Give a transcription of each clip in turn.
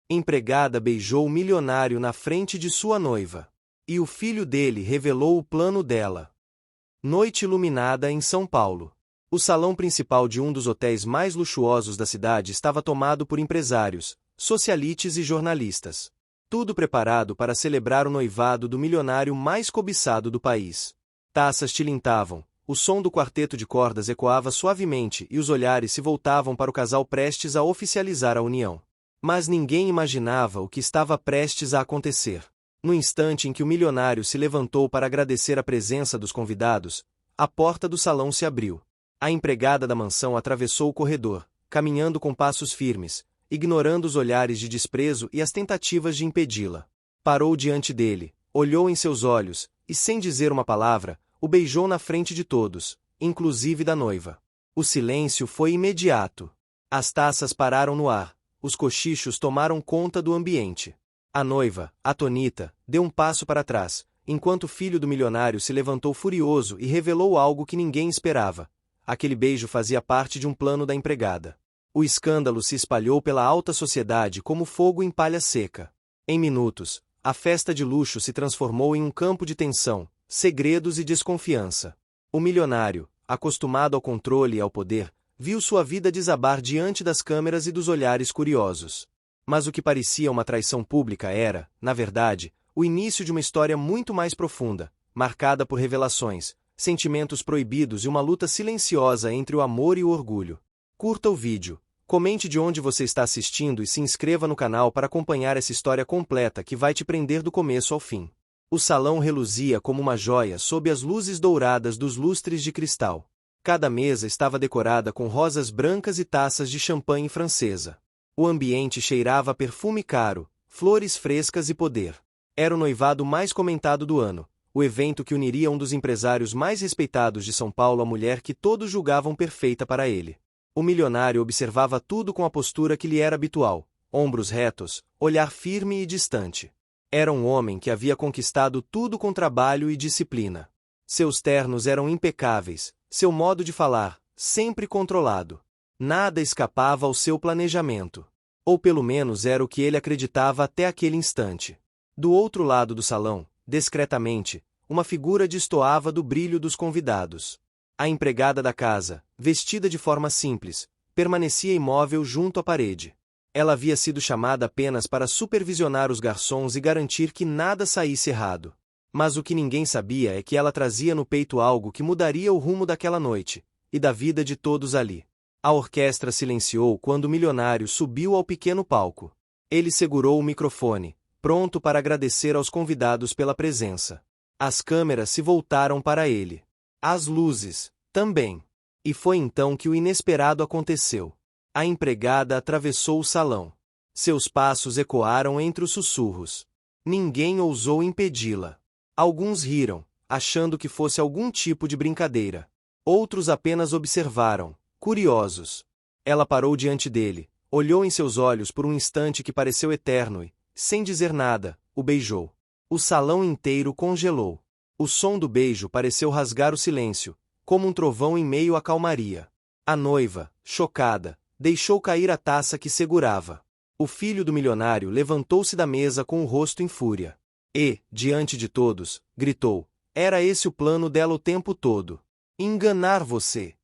Empregada beijou o milionário na frente de sua noiva. E o filho dele revelou o plano dela. Noite iluminada em São Paulo. O salão principal de um dos hotéis mais luxuosos da cidade estava tomado por empresários, socialites e jornalistas. Tudo preparado para celebrar o noivado do milionário mais cobiçado do país. Taças tilintavam, o som do quarteto de cordas ecoava suavemente e os olhares se voltavam para o casal prestes a oficializar a união. Mas ninguém imaginava o que estava prestes a acontecer. No instante em que o milionário se levantou para agradecer a presença dos convidados, a porta do salão se abriu. A empregada da mansão atravessou o corredor, caminhando com passos firmes, ignorando os olhares de desprezo e as tentativas de impedi-la. Parou diante dele, olhou em seus olhos, e sem dizer uma palavra, o beijou na frente de todos, inclusive da noiva. O silêncio foi imediato. As taças pararam no ar, os cochichos tomaram conta do ambiente. A noiva, atonita, deu um passo para trás, enquanto o filho do milionário se levantou furioso e revelou algo que ninguém esperava. Aquele beijo fazia parte de um plano da empregada. O escândalo se espalhou pela alta sociedade como fogo em palha seca. Em minutos, a festa de luxo se transformou em um campo de tensão, segredos e desconfiança. O milionário, acostumado ao controle e ao poder, viu sua vida desabar diante das câmeras e dos olhares curiosos. Mas o que parecia uma traição pública era, na verdade, o início de uma história muito mais profunda, marcada por revelações, sentimentos proibidos e uma luta silenciosa entre o amor e o orgulho. Curta o vídeo, comente de onde você está assistindo e se inscreva no canal para acompanhar essa história completa que vai te prender do começo ao fim. O salão reluzia como uma joia sob as luzes douradas dos lustres de cristal. Cada mesa estava decorada com rosas brancas e taças de champanhe francesa. O ambiente cheirava a perfume caro, flores frescas e poder. Era o noivado mais comentado do ano, o evento que uniria um dos empresários mais respeitados de São Paulo à mulher que todos julgavam perfeita para ele. O milionário observava tudo com a postura que lhe era habitual, ombros retos, olhar firme e distante. Era um homem que havia conquistado tudo com trabalho e disciplina. Seus ternos eram impecáveis, seu modo de falar, sempre controlado. Nada escapava ao seu planejamento. Ou pelo menos era o que ele acreditava até aquele instante. Do outro lado do salão, discretamente, uma figura destoava do brilho dos convidados. A empregada da casa, vestida de forma simples, permanecia imóvel junto à parede. Ela havia sido chamada apenas para supervisionar os garçons e garantir que nada saísse errado. Mas o que ninguém sabia é que ela trazia no peito algo que mudaria o rumo daquela noite, e da vida de todos ali. A orquestra silenciou quando o milionário subiu ao pequeno palco. Ele segurou o microfone, pronto para agradecer aos convidados pela presença. As câmeras se voltaram para ele. As luzes, também. E foi então que o inesperado aconteceu. A empregada atravessou o salão. Seus passos ecoaram entre os sussurros. Ninguém ousou impedi-la. Alguns riram, achando que fosse algum tipo de brincadeira. Outros apenas observaram, curiosos. Ela parou diante dele, olhou em seus olhos por um instante que pareceu eterno e, sem dizer nada, o beijou. O salão inteiro congelou. O som do beijo pareceu rasgar o silêncio, como um trovão em meio à calmaria. A noiva, chocada, deixou cair a taça que segurava. O filho do milionário levantou-se da mesa com o rosto em fúria. E, diante de todos, gritou: era esse o plano dela o tempo todo. Enganar você.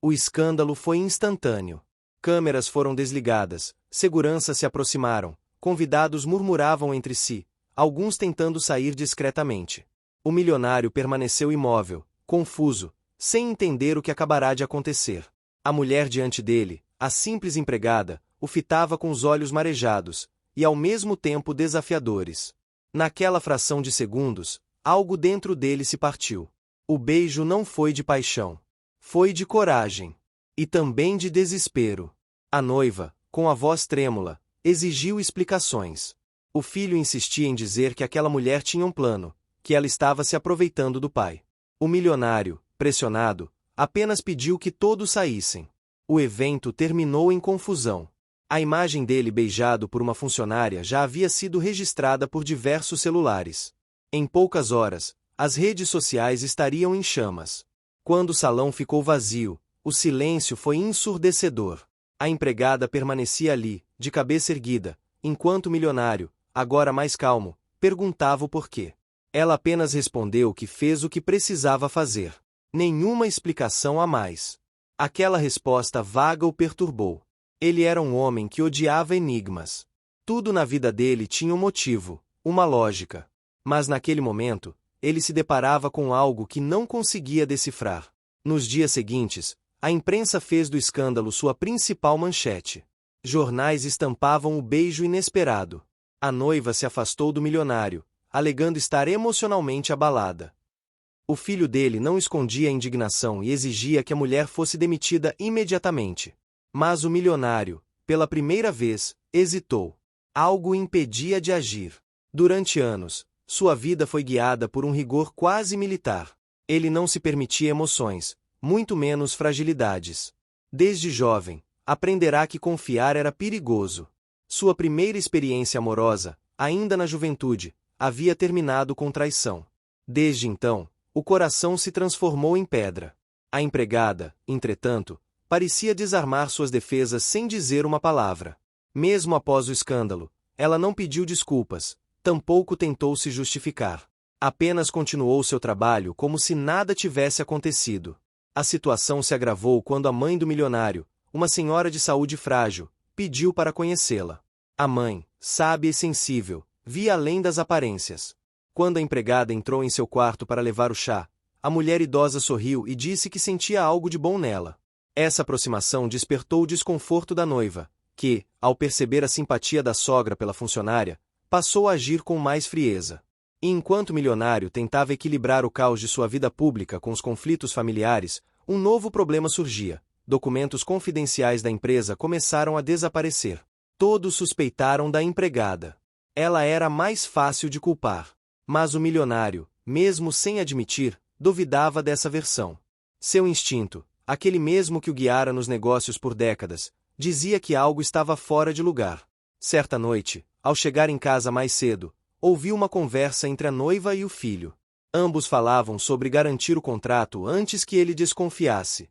O escândalo foi instantâneo. Câmeras foram desligadas, seguranças se aproximaram, convidados murmuravam entre si, alguns tentando sair discretamente. O milionário permaneceu imóvel, confuso, sem entender o que acabará de acontecer. A mulher diante dele, a simples empregada, o fitava com os olhos marejados, e ao mesmo tempo desafiadores. Naquela fração de segundos, algo dentro dele se partiu. O beijo não foi de paixão. Foi de coragem. E também de desespero. A noiva, com a voz trêmula, exigiu explicações. O filho insistia em dizer que aquela mulher tinha um plano, que ela estava se aproveitando do pai. O milionário, pressionado, apenas pediu que todos saíssem. O evento terminou em confusão. A imagem dele beijado por uma funcionária já havia sido registrada por diversos celulares. Em poucas horas, as redes sociais estariam em chamas. Quando o salão ficou vazio, o silêncio foi ensurdecedor. A empregada permanecia ali, de cabeça erguida, enquanto o milionário, agora mais calmo, perguntava o porquê. Ela apenas respondeu que fez o que precisava fazer. Nenhuma explicação a mais. Aquela resposta vaga o perturbou. Ele era um homem que odiava enigmas. Tudo na vida dele tinha um motivo, uma lógica. Mas naquele momento, ele se deparava com algo que não conseguia decifrar. Nos dias seguintes, a imprensa fez do escândalo sua principal manchete. Jornais estampavam o beijo inesperado. A noiva se afastou do milionário, alegando estar emocionalmente abalada. O filho dele não escondia a indignação e exigia que a mulher fosse demitida imediatamente. Mas o milionário, pela primeira vez, hesitou. Algo o impedia de agir. Durante anos, sua vida foi guiada por um rigor quase militar. Ele não se permitia emoções, muito menos fragilidades. Desde jovem, aprenderá que confiar era perigoso. Sua primeira experiência amorosa, ainda na juventude, havia terminado com traição. Desde então, o coração se transformou em pedra. A empregada, entretanto, parecia desarmar suas defesas sem dizer uma palavra. Mesmo após o escândalo, ela não pediu desculpas, tampouco tentou se justificar. Apenas continuou seu trabalho como se nada tivesse acontecido. A situação se agravou quando a mãe do milionário, uma senhora de saúde frágil, pediu para conhecê-la. A mãe, sábia e sensível, via além das aparências. Quando a empregada entrou em seu quarto para levar o chá, a mulher idosa sorriu e disse que sentia algo de bom nela. Essa aproximação despertou o desconforto da noiva, que, ao perceber a simpatia da sogra pela funcionária, passou a agir com mais frieza. E enquanto o milionário tentava equilibrar o caos de sua vida pública com os conflitos familiares, um novo problema surgia. Documentos confidenciais da empresa começaram a desaparecer. Todos suspeitaram da empregada. Ela era mais fácil de culpar. Mas o milionário, mesmo sem admitir, duvidava dessa versão. Seu instinto, aquele mesmo que o guiara nos negócios por décadas, dizia que algo estava fora de lugar. Certa noite, ao chegar em casa mais cedo, ouviu uma conversa entre a noiva e o filho. Ambos falavam sobre garantir o contrato antes que ele desconfiasse.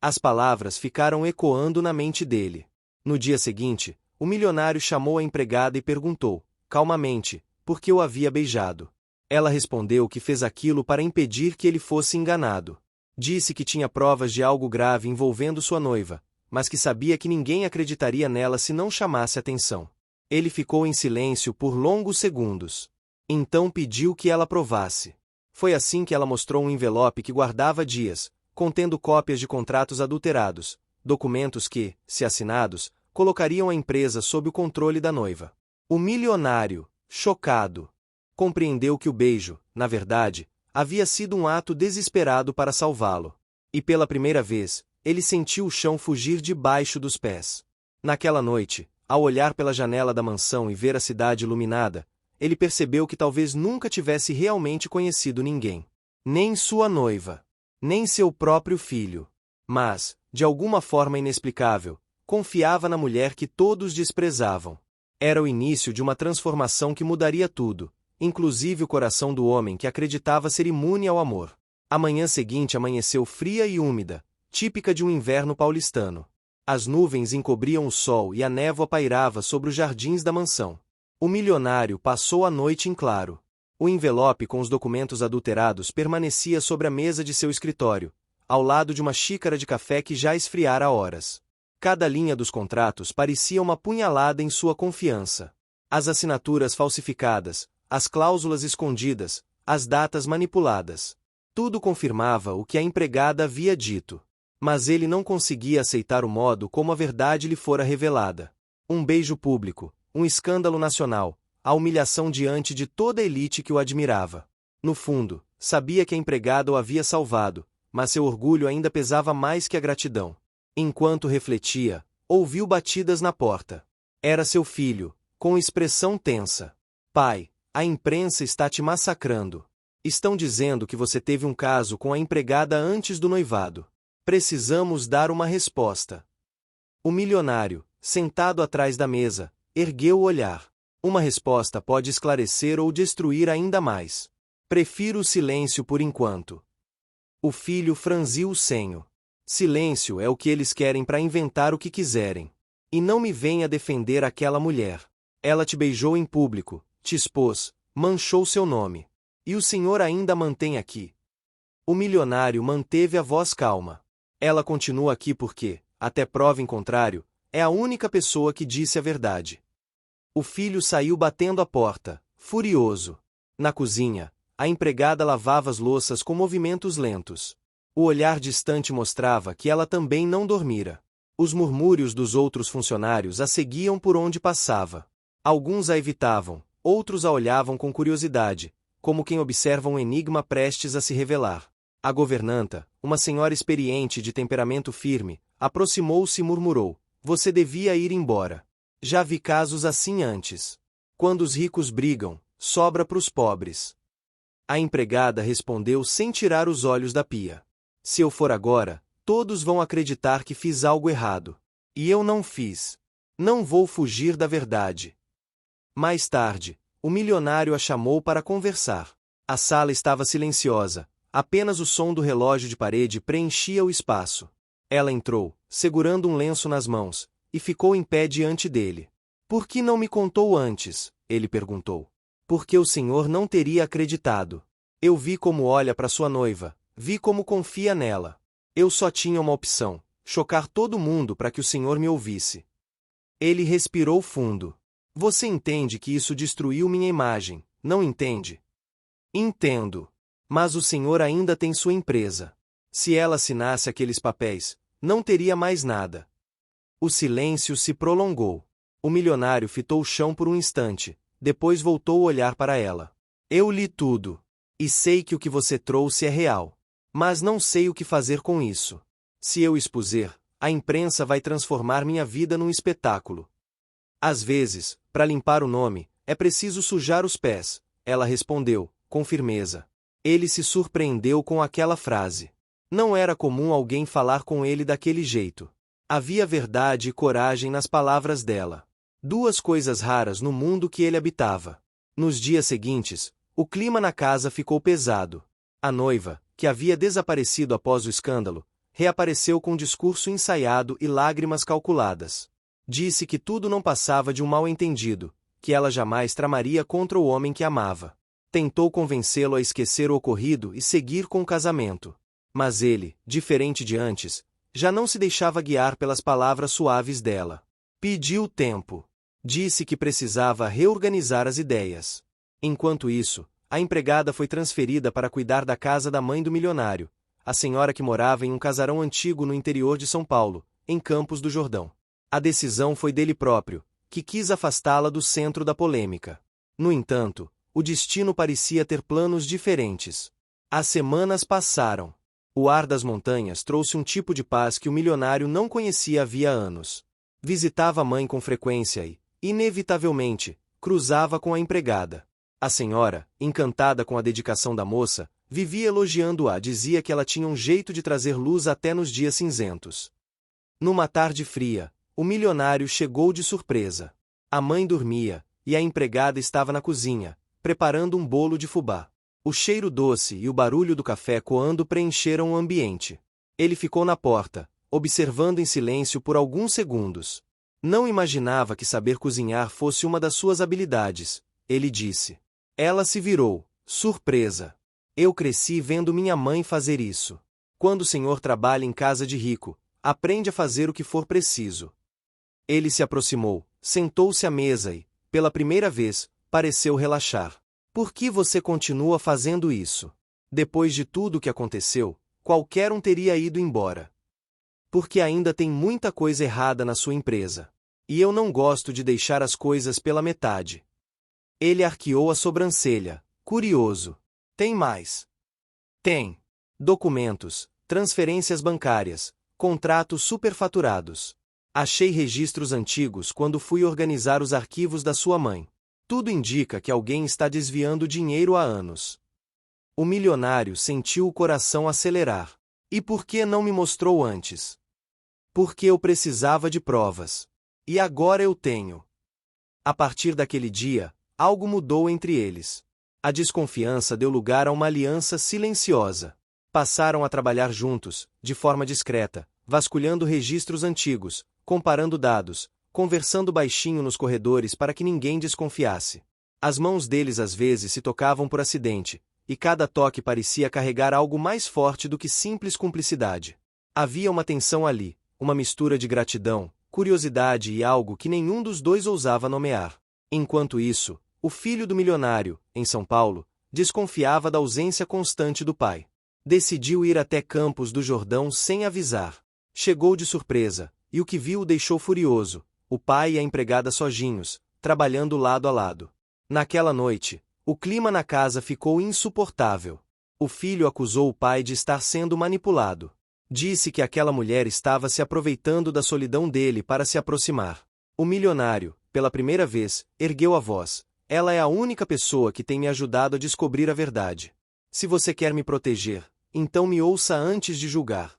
As palavras ficaram ecoando na mente dele. No dia seguinte, o milionário chamou a empregada e perguntou, calmamente, por que o havia beijado. Ela respondeu que fez aquilo para impedir que ele fosse enganado. Disse que tinha provas de algo grave envolvendo sua noiva, mas que sabia que ninguém acreditaria nela se não chamasse atenção. Ele ficou em silêncio por longos segundos. Então pediu que ela provasse. Foi assim que ela mostrou um envelope que guardava dias, contendo cópias de contratos adulterados, documentos que, se assinados, colocariam a empresa sob o controle da noiva. O milionário, chocado, compreendeu que o beijo, na verdade, havia sido um ato desesperado para salvá-lo. E pela primeira vez, ele sentiu o chão fugir debaixo dos pés. Naquela noite, ao olhar pela janela da mansão e ver a cidade iluminada, ele percebeu que talvez nunca tivesse realmente conhecido ninguém. Nem sua noiva. Nem seu próprio filho. Mas, de alguma forma inexplicável, confiava na mulher que todos desprezavam. Era o início de uma transformação que mudaria tudo, inclusive o coração do homem que acreditava ser imune ao amor. A manhã seguinte amanheceu fria e úmida, típica de um inverno paulistano. As nuvens encobriam o sol e a névoa pairava sobre os jardins da mansão. O milionário passou a noite em claro. O envelope com os documentos adulterados permanecia sobre a mesa de seu escritório, ao lado de uma xícara de café que já esfriara há horas. Cada linha dos contratos parecia uma punhalada em sua confiança. As assinaturas falsificadas, as cláusulas escondidas, as datas manipuladas. Tudo confirmava o que a empregada havia dito. Mas ele não conseguia aceitar o modo como a verdade lhe fora revelada. Um beijo público, um escândalo nacional, a humilhação diante de toda a elite que o admirava. No fundo, sabia que a empregada o havia salvado, mas seu orgulho ainda pesava mais que a gratidão. Enquanto refletia, ouviu batidas na porta. Era seu filho, com expressão tensa. Pai, a imprensa está te massacrando. Estão dizendo que você teve um caso com a empregada antes do noivado. Precisamos dar uma resposta. O milionário, sentado atrás da mesa, ergueu o olhar. Uma resposta pode esclarecer ou destruir ainda mais. Prefiro o silêncio por enquanto. O filho franziu o senho. Silêncio é o que eles querem para inventar o que quiserem. E não me venha defender aquela mulher. Ela te beijou em público, te expôs, manchou seu nome. E o senhor ainda mantém aqui. O milionário manteve a voz calma. Ela continua aqui porque, até prova em contrário, é a única pessoa que disse a verdade. O filho saiu batendo a porta, furioso. Na cozinha, a empregada lavava as louças com movimentos lentos. O olhar distante mostrava que ela também não dormira. Os murmúrios dos outros funcionários a seguiam por onde passava. Alguns a evitavam, outros a olhavam com curiosidade, como quem observa um enigma prestes a se revelar. A governanta, uma senhora experiente de temperamento firme, aproximou-se e murmurou: "Você devia ir embora. Já vi casos assim antes. Quando os ricos brigam, sobra para os pobres." A empregada respondeu sem tirar os olhos da pia: "Se eu for agora, todos vão acreditar que fiz algo errado. E eu não fiz. Não vou fugir da verdade." Mais tarde, o milionário a chamou para conversar. A sala estava silenciosa, apenas o som do relógio de parede preenchia o espaço. Ela entrou, segurando um lenço nas mãos, e ficou em pé diante dele. "Por que não me contou antes?" ele perguntou. "Porque o senhor não teria acreditado. Eu vi como olha para sua noiva, vi como confia nela. Eu só tinha uma opção: chocar todo mundo para que o senhor me ouvisse." Ele respirou fundo. "Você entende que isso destruiu minha imagem, não entende?" "Entendo. Mas o senhor ainda tem sua empresa. Se ela assinasse aqueles papéis, não teria mais nada." O silêncio se prolongou. O milionário fitou o chão por um instante, depois voltou a olhar para ela. "Eu li tudo. E sei que o que você trouxe é real. Mas não sei o que fazer com isso. Se eu expuser, a imprensa vai transformar minha vida num espetáculo. Às vezes, para limpar o nome, é preciso sujar os pés." Ela respondeu, com firmeza. Ele se surpreendeu com aquela frase. Não era comum alguém falar com ele daquele jeito. Havia verdade e coragem nas palavras dela. Duas coisas raras no mundo que ele habitava. Nos dias seguintes, o clima na casa ficou pesado. A noiva, que havia desaparecido após o escândalo, reapareceu com um discurso ensaiado e lágrimas calculadas. Disse que tudo não passava de um mal-entendido, que ela jamais tramaria contra o homem que amava. Tentou convencê-lo a esquecer o ocorrido e seguir com o casamento. Mas ele, diferente de antes, já não se deixava guiar pelas palavras suaves dela. Pediu tempo. Disse que precisava reorganizar as ideias. Enquanto isso, a empregada foi transferida para cuidar da casa da mãe do milionário, a senhora que morava em um casarão antigo no interior de São Paulo, em Campos do Jordão. A decisão foi dele próprio, que quis afastá-la do centro da polêmica. No entanto, o destino parecia ter planos diferentes. As semanas passaram. O ar das montanhas trouxe um tipo de paz que o milionário não conhecia havia anos. Visitava a mãe com frequência e, inevitavelmente, cruzava com a empregada. A senhora, encantada com a dedicação da moça, vivia elogiando-a, dizia que ela tinha um jeito de trazer luz até nos dias cinzentos. Numa tarde fria, o milionário chegou de surpresa. A mãe dormia, e a empregada estava na cozinha, preparando um bolo de fubá. O cheiro doce e o barulho do café coando preencheram o ambiente. Ele ficou na porta, observando em silêncio por alguns segundos. Não imaginava que saber cozinhar fosse uma das suas habilidades, ele disse. Ela se virou, surpresa. Eu cresci vendo minha mãe fazer isso. Quando o senhor trabalha em casa de rico, aprende a fazer o que for preciso. Ele se aproximou, sentou-se à mesa e, pela primeira vez, pareceu relaxar. Por que você continua fazendo isso? Depois de tudo o que aconteceu, qualquer um teria ido embora. Porque ainda tem muita coisa errada na sua empresa. E eu não gosto de deixar as coisas pela metade. Ele arqueou a sobrancelha, curioso. Tem mais? Tem. Documentos, transferências bancárias, contratos superfaturados. Achei registros antigos quando fui organizar os arquivos da sua mãe. Tudo indica que alguém está desviando dinheiro há anos. O milionário sentiu o coração acelerar. E por que não me mostrou antes? Porque eu precisava de provas. E agora eu tenho. A partir daquele dia, algo mudou entre eles. A desconfiança deu lugar a uma aliança silenciosa. Passaram a trabalhar juntos, de forma discreta, vasculhando registros antigos, comparando dados, conversando baixinho nos corredores para que ninguém desconfiasse. As mãos deles às vezes se tocavam por acidente, e cada toque parecia carregar algo mais forte do que simples cumplicidade. Havia uma tensão ali, uma mistura de gratidão, curiosidade e algo que nenhum dos dois ousava nomear. Enquanto isso, o filho do milionário, em São Paulo, desconfiava da ausência constante do pai. Decidiu ir até Campos do Jordão sem avisar. Chegou de surpresa, e o que viu o deixou furioso, o pai e a empregada sozinhos, trabalhando lado a lado. Naquela noite, o clima na casa ficou insuportável. O filho acusou o pai de estar sendo manipulado. Disse que aquela mulher estava se aproveitando da solidão dele para se aproximar. O milionário, pela primeira vez, ergueu a voz. Ela é a única pessoa que tem me ajudado a descobrir a verdade. Se você quer me proteger, então me ouça antes de julgar.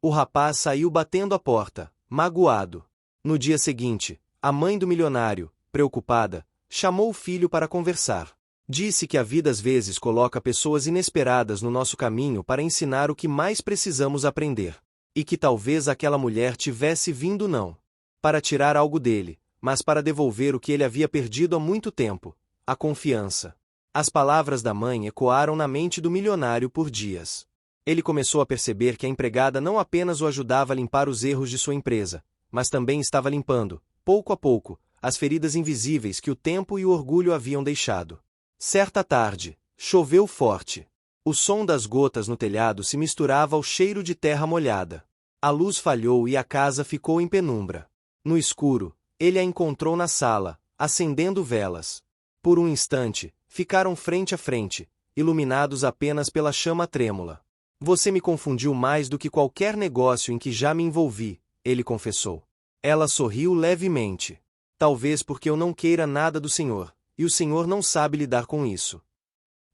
O rapaz saiu batendo a porta, magoado. No dia seguinte, a mãe do milionário, preocupada, chamou o filho para conversar. Disse que a vida às vezes coloca pessoas inesperadas no nosso caminho para ensinar o que mais precisamos aprender. E que talvez aquela mulher tivesse vindo não para tirar algo dele, mas para devolver o que ele havia perdido há muito tempo, a confiança. As palavras da mãe ecoaram na mente do milionário por dias. Ele começou a perceber que a empregada não apenas o ajudava a limpar os erros de sua empresa, mas também estava limpando, pouco a pouco, as feridas invisíveis que o tempo e o orgulho haviam deixado. Certa tarde, choveu forte. O som das gotas no telhado se misturava ao cheiro de terra molhada. A luz falhou e a casa ficou em penumbra. No escuro, ele a encontrou na sala, acendendo velas. Por um instante, ficaram frente a frente, iluminados apenas pela chama trêmula. Você me confundiu mais do que qualquer negócio em que já me envolvi, ele confessou. Ela sorriu levemente. Talvez porque eu não queira nada do senhor, e o senhor não sabe lidar com isso.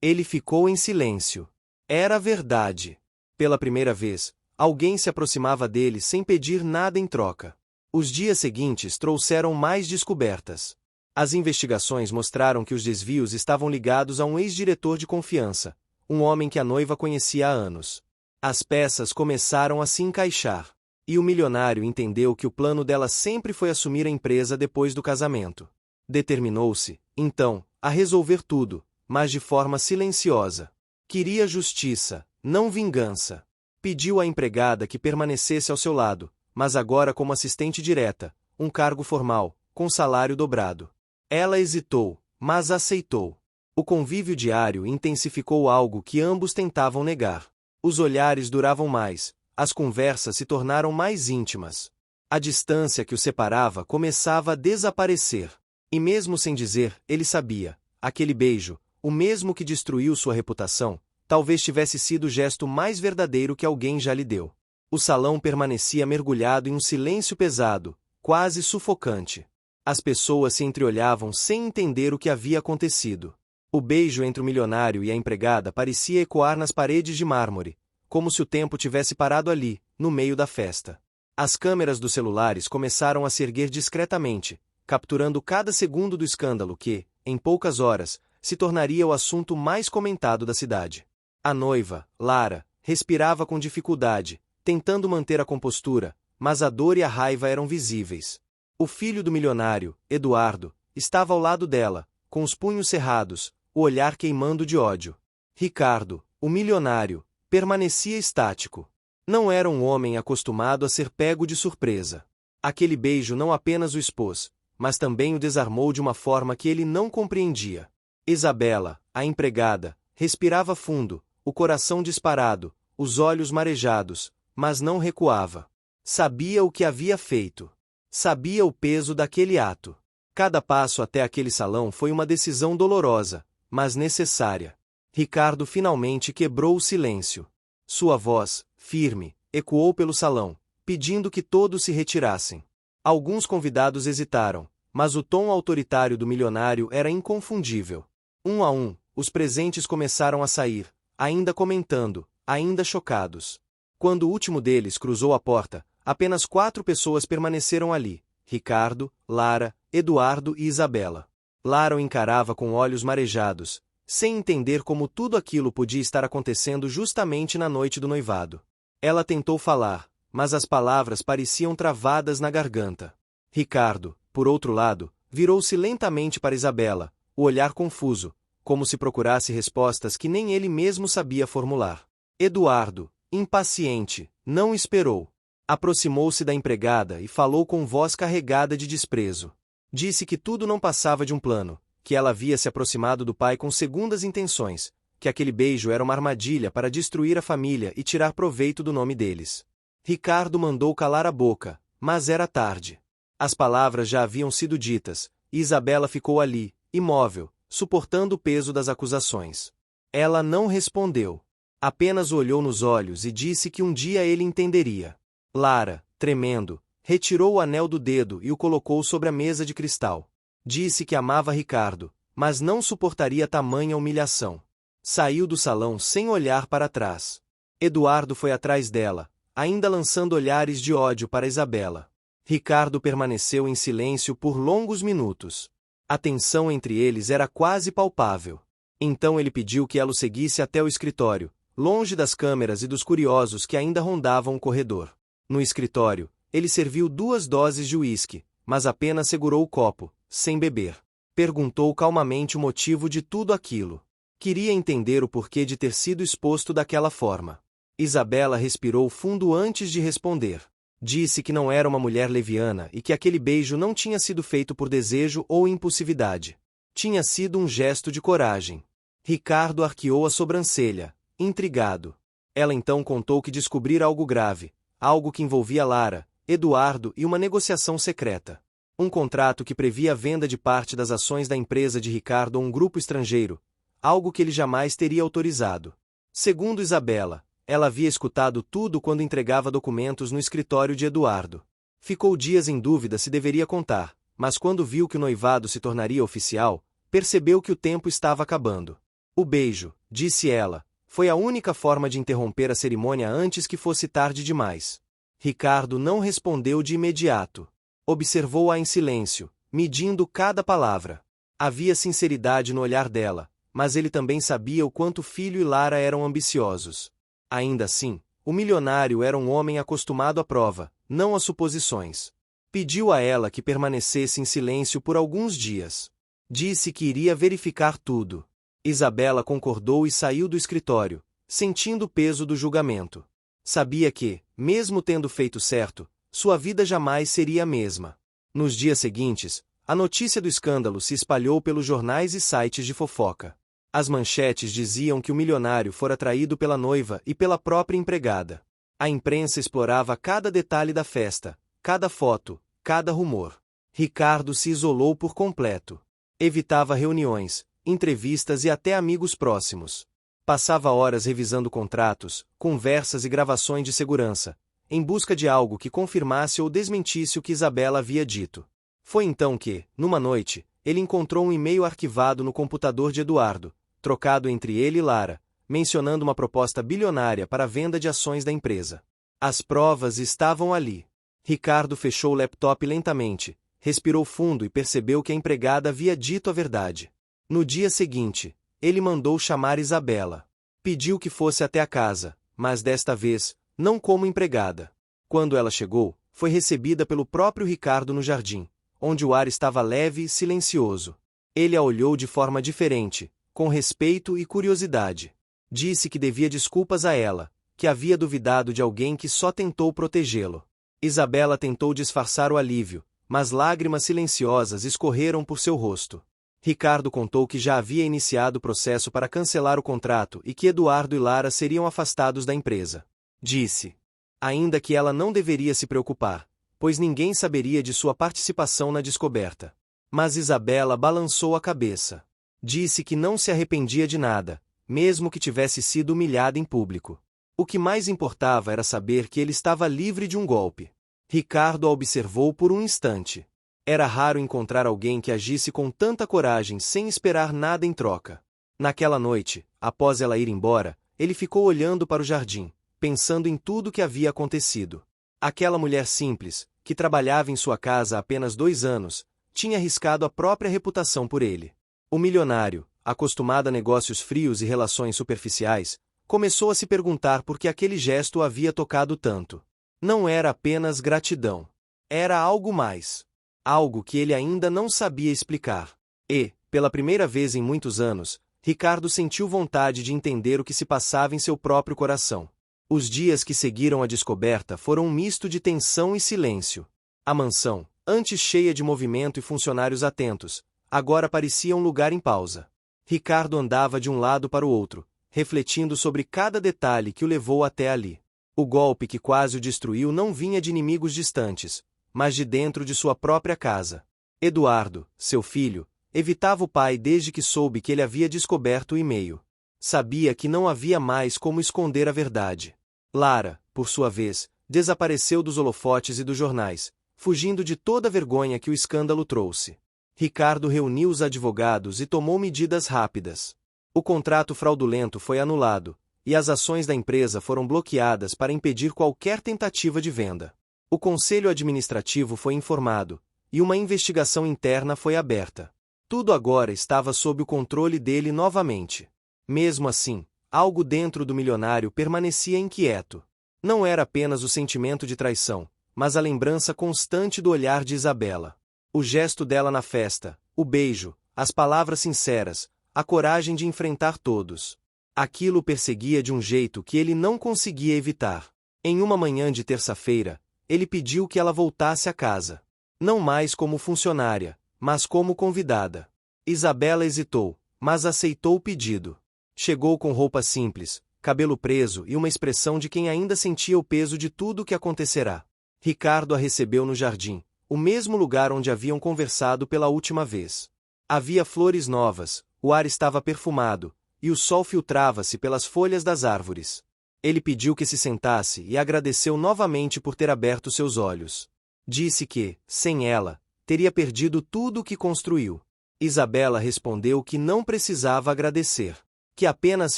Ele ficou em silêncio. Era verdade. Pela primeira vez, alguém se aproximava dele sem pedir nada em troca. Os dias seguintes trouxeram mais descobertas. As investigações mostraram que os desvios estavam ligados a um ex-diretor de confiança, um homem que a noiva conhecia há anos. As peças começaram a se encaixar. E o milionário entendeu que o plano dela sempre foi assumir a empresa depois do casamento. Determinou-se, então, a resolver tudo, mas de forma silenciosa. Queria justiça, não vingança. Pediu à empregada que permanecesse ao seu lado, mas agora como assistente direta, um cargo formal, com salário dobrado. Ela hesitou, mas aceitou. O convívio diário intensificou algo que ambos tentavam negar. Os olhares duravam mais, as conversas se tornaram mais íntimas. A distância que os separava começava a desaparecer. E mesmo sem dizer, ele sabia, aquele beijo, o mesmo que destruiu sua reputação, talvez tivesse sido o gesto mais verdadeiro que alguém já lhe deu. O salão permanecia mergulhado em um silêncio pesado, quase sufocante. As pessoas se entreolhavam sem entender o que havia acontecido. O beijo entre o milionário e a empregada parecia ecoar nas paredes de mármore, como se o tempo tivesse parado ali, no meio da festa. As câmeras dos celulares começaram a se erguer discretamente, capturando cada segundo do escândalo que, em poucas horas, se tornaria o assunto mais comentado da cidade. A noiva, Lara, respirava com dificuldade, tentando manter a compostura, mas a dor e a raiva eram visíveis. O filho do milionário, Eduardo, estava ao lado dela, com os punhos cerrados, o olhar queimando de ódio. Ricardo, o milionário, permanecia estático. Não era um homem acostumado a ser pego de surpresa. Aquele beijo não apenas o expôs, mas também o desarmou de uma forma que ele não compreendia. Isabela, a empregada, respirava fundo, o coração disparado, os olhos marejados, mas não recuava. Sabia o que havia feito. Sabia o peso daquele ato. Cada passo até aquele salão foi uma decisão dolorosa, mas necessária. Ricardo finalmente quebrou o silêncio. Sua voz, firme, ecoou pelo salão, pedindo que todos se retirassem. Alguns convidados hesitaram, mas o tom autoritário do milionário era inconfundível. Um a um, os presentes começaram a sair, ainda comentando, ainda chocados. Quando o último deles cruzou a porta, apenas 4 pessoas permaneceram ali: Ricardo, Lara, Eduardo e Isabela. Lara o encarava com olhos marejados, sem entender como tudo aquilo podia estar acontecendo justamente na noite do noivado. Ela tentou falar, mas as palavras pareciam travadas na garganta. Ricardo, por outro lado, virou-se lentamente para Isabela, o olhar confuso, como se procurasse respostas que nem ele mesmo sabia formular. Eduardo, impaciente, não esperou. Aproximou-se da empregada e falou com voz carregada de desprezo. Disse que tudo não passava de um plano, que ela havia se aproximado do pai com segundas intenções, que aquele beijo era uma armadilha para destruir a família e tirar proveito do nome deles. Ricardo mandou calar a boca, mas era tarde. As palavras já haviam sido ditas, e Isabela ficou ali, imóvel, suportando o peso das acusações. Ela não respondeu. Apenas o olhou nos olhos e disse que um dia ele entenderia. Lara, tremendo, retirou o anel do dedo e o colocou sobre a mesa de cristal. Disse que amava Ricardo, mas não suportaria tamanha humilhação. Saiu do salão sem olhar para trás. Eduardo foi atrás dela, ainda lançando olhares de ódio para Isabela. Ricardo permaneceu em silêncio por longos minutos. A tensão entre eles era quase palpável. Então ele pediu que ela o seguisse até o escritório, longe das câmeras e dos curiosos que ainda rondavam o corredor. No escritório, ele serviu 2 doses de uísque, mas apenas segurou o copo, sem beber. Perguntou calmamente o motivo de tudo aquilo. Queria entender o porquê de ter sido exposto daquela forma. Isabela respirou fundo antes de responder. Disse que não era uma mulher leviana e que aquele beijo não tinha sido feito por desejo ou impulsividade. Tinha sido um gesto de coragem. Ricardo arqueou a sobrancelha, intrigado. Ela então contou que descobrira algo grave, algo que envolvia Lara, Eduardo e uma negociação secreta. Um contrato que previa a venda de parte das ações da empresa de Ricardo a um grupo estrangeiro, algo que ele jamais teria autorizado. Segundo Isabela, ela havia escutado tudo quando entregava documentos no escritório de Eduardo. Ficou dias em dúvida se deveria contar, mas quando viu que o noivado se tornaria oficial, percebeu que o tempo estava acabando. O beijo, disse ela, foi a única forma de interromper a cerimônia antes que fosse tarde demais. Ricardo não respondeu de imediato. Observou-a em silêncio, medindo cada palavra. Havia sinceridade no olhar dela, mas ele também sabia o quanto filho e Lara eram ambiciosos. Ainda assim, o milionário era um homem acostumado à prova, não a suposições. Pediu a ela que permanecesse em silêncio por alguns dias. Disse que iria verificar tudo. Isabela concordou e saiu do escritório, sentindo o peso do julgamento. Sabia que, mesmo tendo feito certo, sua vida jamais seria a mesma. Nos dias seguintes, a notícia do escândalo se espalhou pelos jornais e sites de fofoca. As manchetes diziam que o milionário fora traído pela noiva e pela própria empregada. A imprensa explorava cada detalhe da festa, cada foto, cada rumor. Ricardo se isolou por completo. Evitava reuniões, entrevistas e até amigos próximos. Passava horas revisando contratos, conversas e gravações de segurança, em busca de algo que confirmasse ou desmentisse o que Isabela havia dito. Foi então que, numa noite, ele encontrou um e-mail arquivado no computador de Eduardo, trocado entre ele e Lara, mencionando uma proposta bilionária para a venda de ações da empresa. As provas estavam ali. Ricardo fechou o laptop lentamente, respirou fundo e percebeu que a empregada havia dito a verdade. No dia seguinte, ele mandou chamar Isabela. Pediu que fosse até a casa, mas desta vez, não como empregada. Quando ela chegou, foi recebida pelo próprio Ricardo no jardim, onde o ar estava leve e silencioso. Ele a olhou de forma diferente, com respeito e curiosidade. Disse que devia desculpas a ela, que havia duvidado de alguém que só tentou protegê-lo. Isabela tentou disfarçar o alívio, mas lágrimas silenciosas escorreram por seu rosto. Ricardo contou que já havia iniciado o processo para cancelar o contrato e que Eduardo e Lara seriam afastados da empresa. Disse ainda que ela não deveria se preocupar, pois ninguém saberia de sua participação na descoberta. Mas Isabela balançou a cabeça. Disse que não se arrependia de nada, mesmo que tivesse sido humilhada em público. O que mais importava era saber que ele estava livre de um golpe. Ricardo a observou por um instante. Era raro encontrar alguém que agisse com tanta coragem sem esperar nada em troca. Naquela noite, após ela ir embora, ele ficou olhando para o jardim, pensando em tudo que havia acontecido. Aquela mulher simples, que trabalhava em sua casa há apenas 2 anos, tinha arriscado a própria reputação por ele. O milionário, acostumado a negócios frios e relações superficiais, começou a se perguntar por que aquele gesto o havia tocado tanto. Não era apenas gratidão. Era algo mais. algo que ele ainda não sabia explicar. E, pela primeira vez em muitos anos, Ricardo sentiu vontade de entender o que se passava em seu próprio coração. Os dias que seguiram a descoberta foram um misto de tensão e silêncio. A mansão, antes cheia de movimento e funcionários atentos, agora parecia um lugar em pausa. Ricardo andava de um lado para o outro, refletindo sobre cada detalhe que o levou até ali. O golpe que quase o destruiu não vinha de inimigos distantes, mas de dentro de sua própria casa. Eduardo, seu filho, evitava o pai desde que soube que ele havia descoberto o e-mail. Sabia que não havia mais como esconder a verdade. Lara, por sua vez, desapareceu dos holofotes e dos jornais, fugindo de toda a vergonha que o escândalo trouxe. Ricardo reuniu os advogados e tomou medidas rápidas. O contrato fraudulento foi anulado, e as ações da empresa foram bloqueadas para impedir qualquer tentativa de venda. O conselho administrativo foi informado, e uma investigação interna foi aberta. Tudo agora estava sob o controle dele novamente. Mesmo assim, algo dentro do milionário permanecia inquieto. Não era apenas o sentimento de traição, mas a lembrança constante do olhar de Isabela. O gesto dela na festa, o beijo, as palavras sinceras, a coragem de enfrentar todos. Aquilo o perseguia de um jeito que ele não conseguia evitar. Em uma manhã de terça-feira, ele pediu que ela voltasse à casa. Não mais como funcionária, mas como convidada. Isabela hesitou, mas aceitou o pedido. Chegou com roupa simples, cabelo preso e uma expressão de quem ainda sentia o peso de tudo o que acontecerá. Ricardo a recebeu no jardim, o mesmo lugar onde haviam conversado pela última vez. Havia flores novas, o ar estava perfumado, e o sol filtrava-se pelas folhas das árvores. Ele pediu que se sentasse e agradeceu novamente por ter aberto seus olhos. Disse que, sem ela, teria perdido tudo o que construiu. Isabela respondeu que não precisava agradecer, que apenas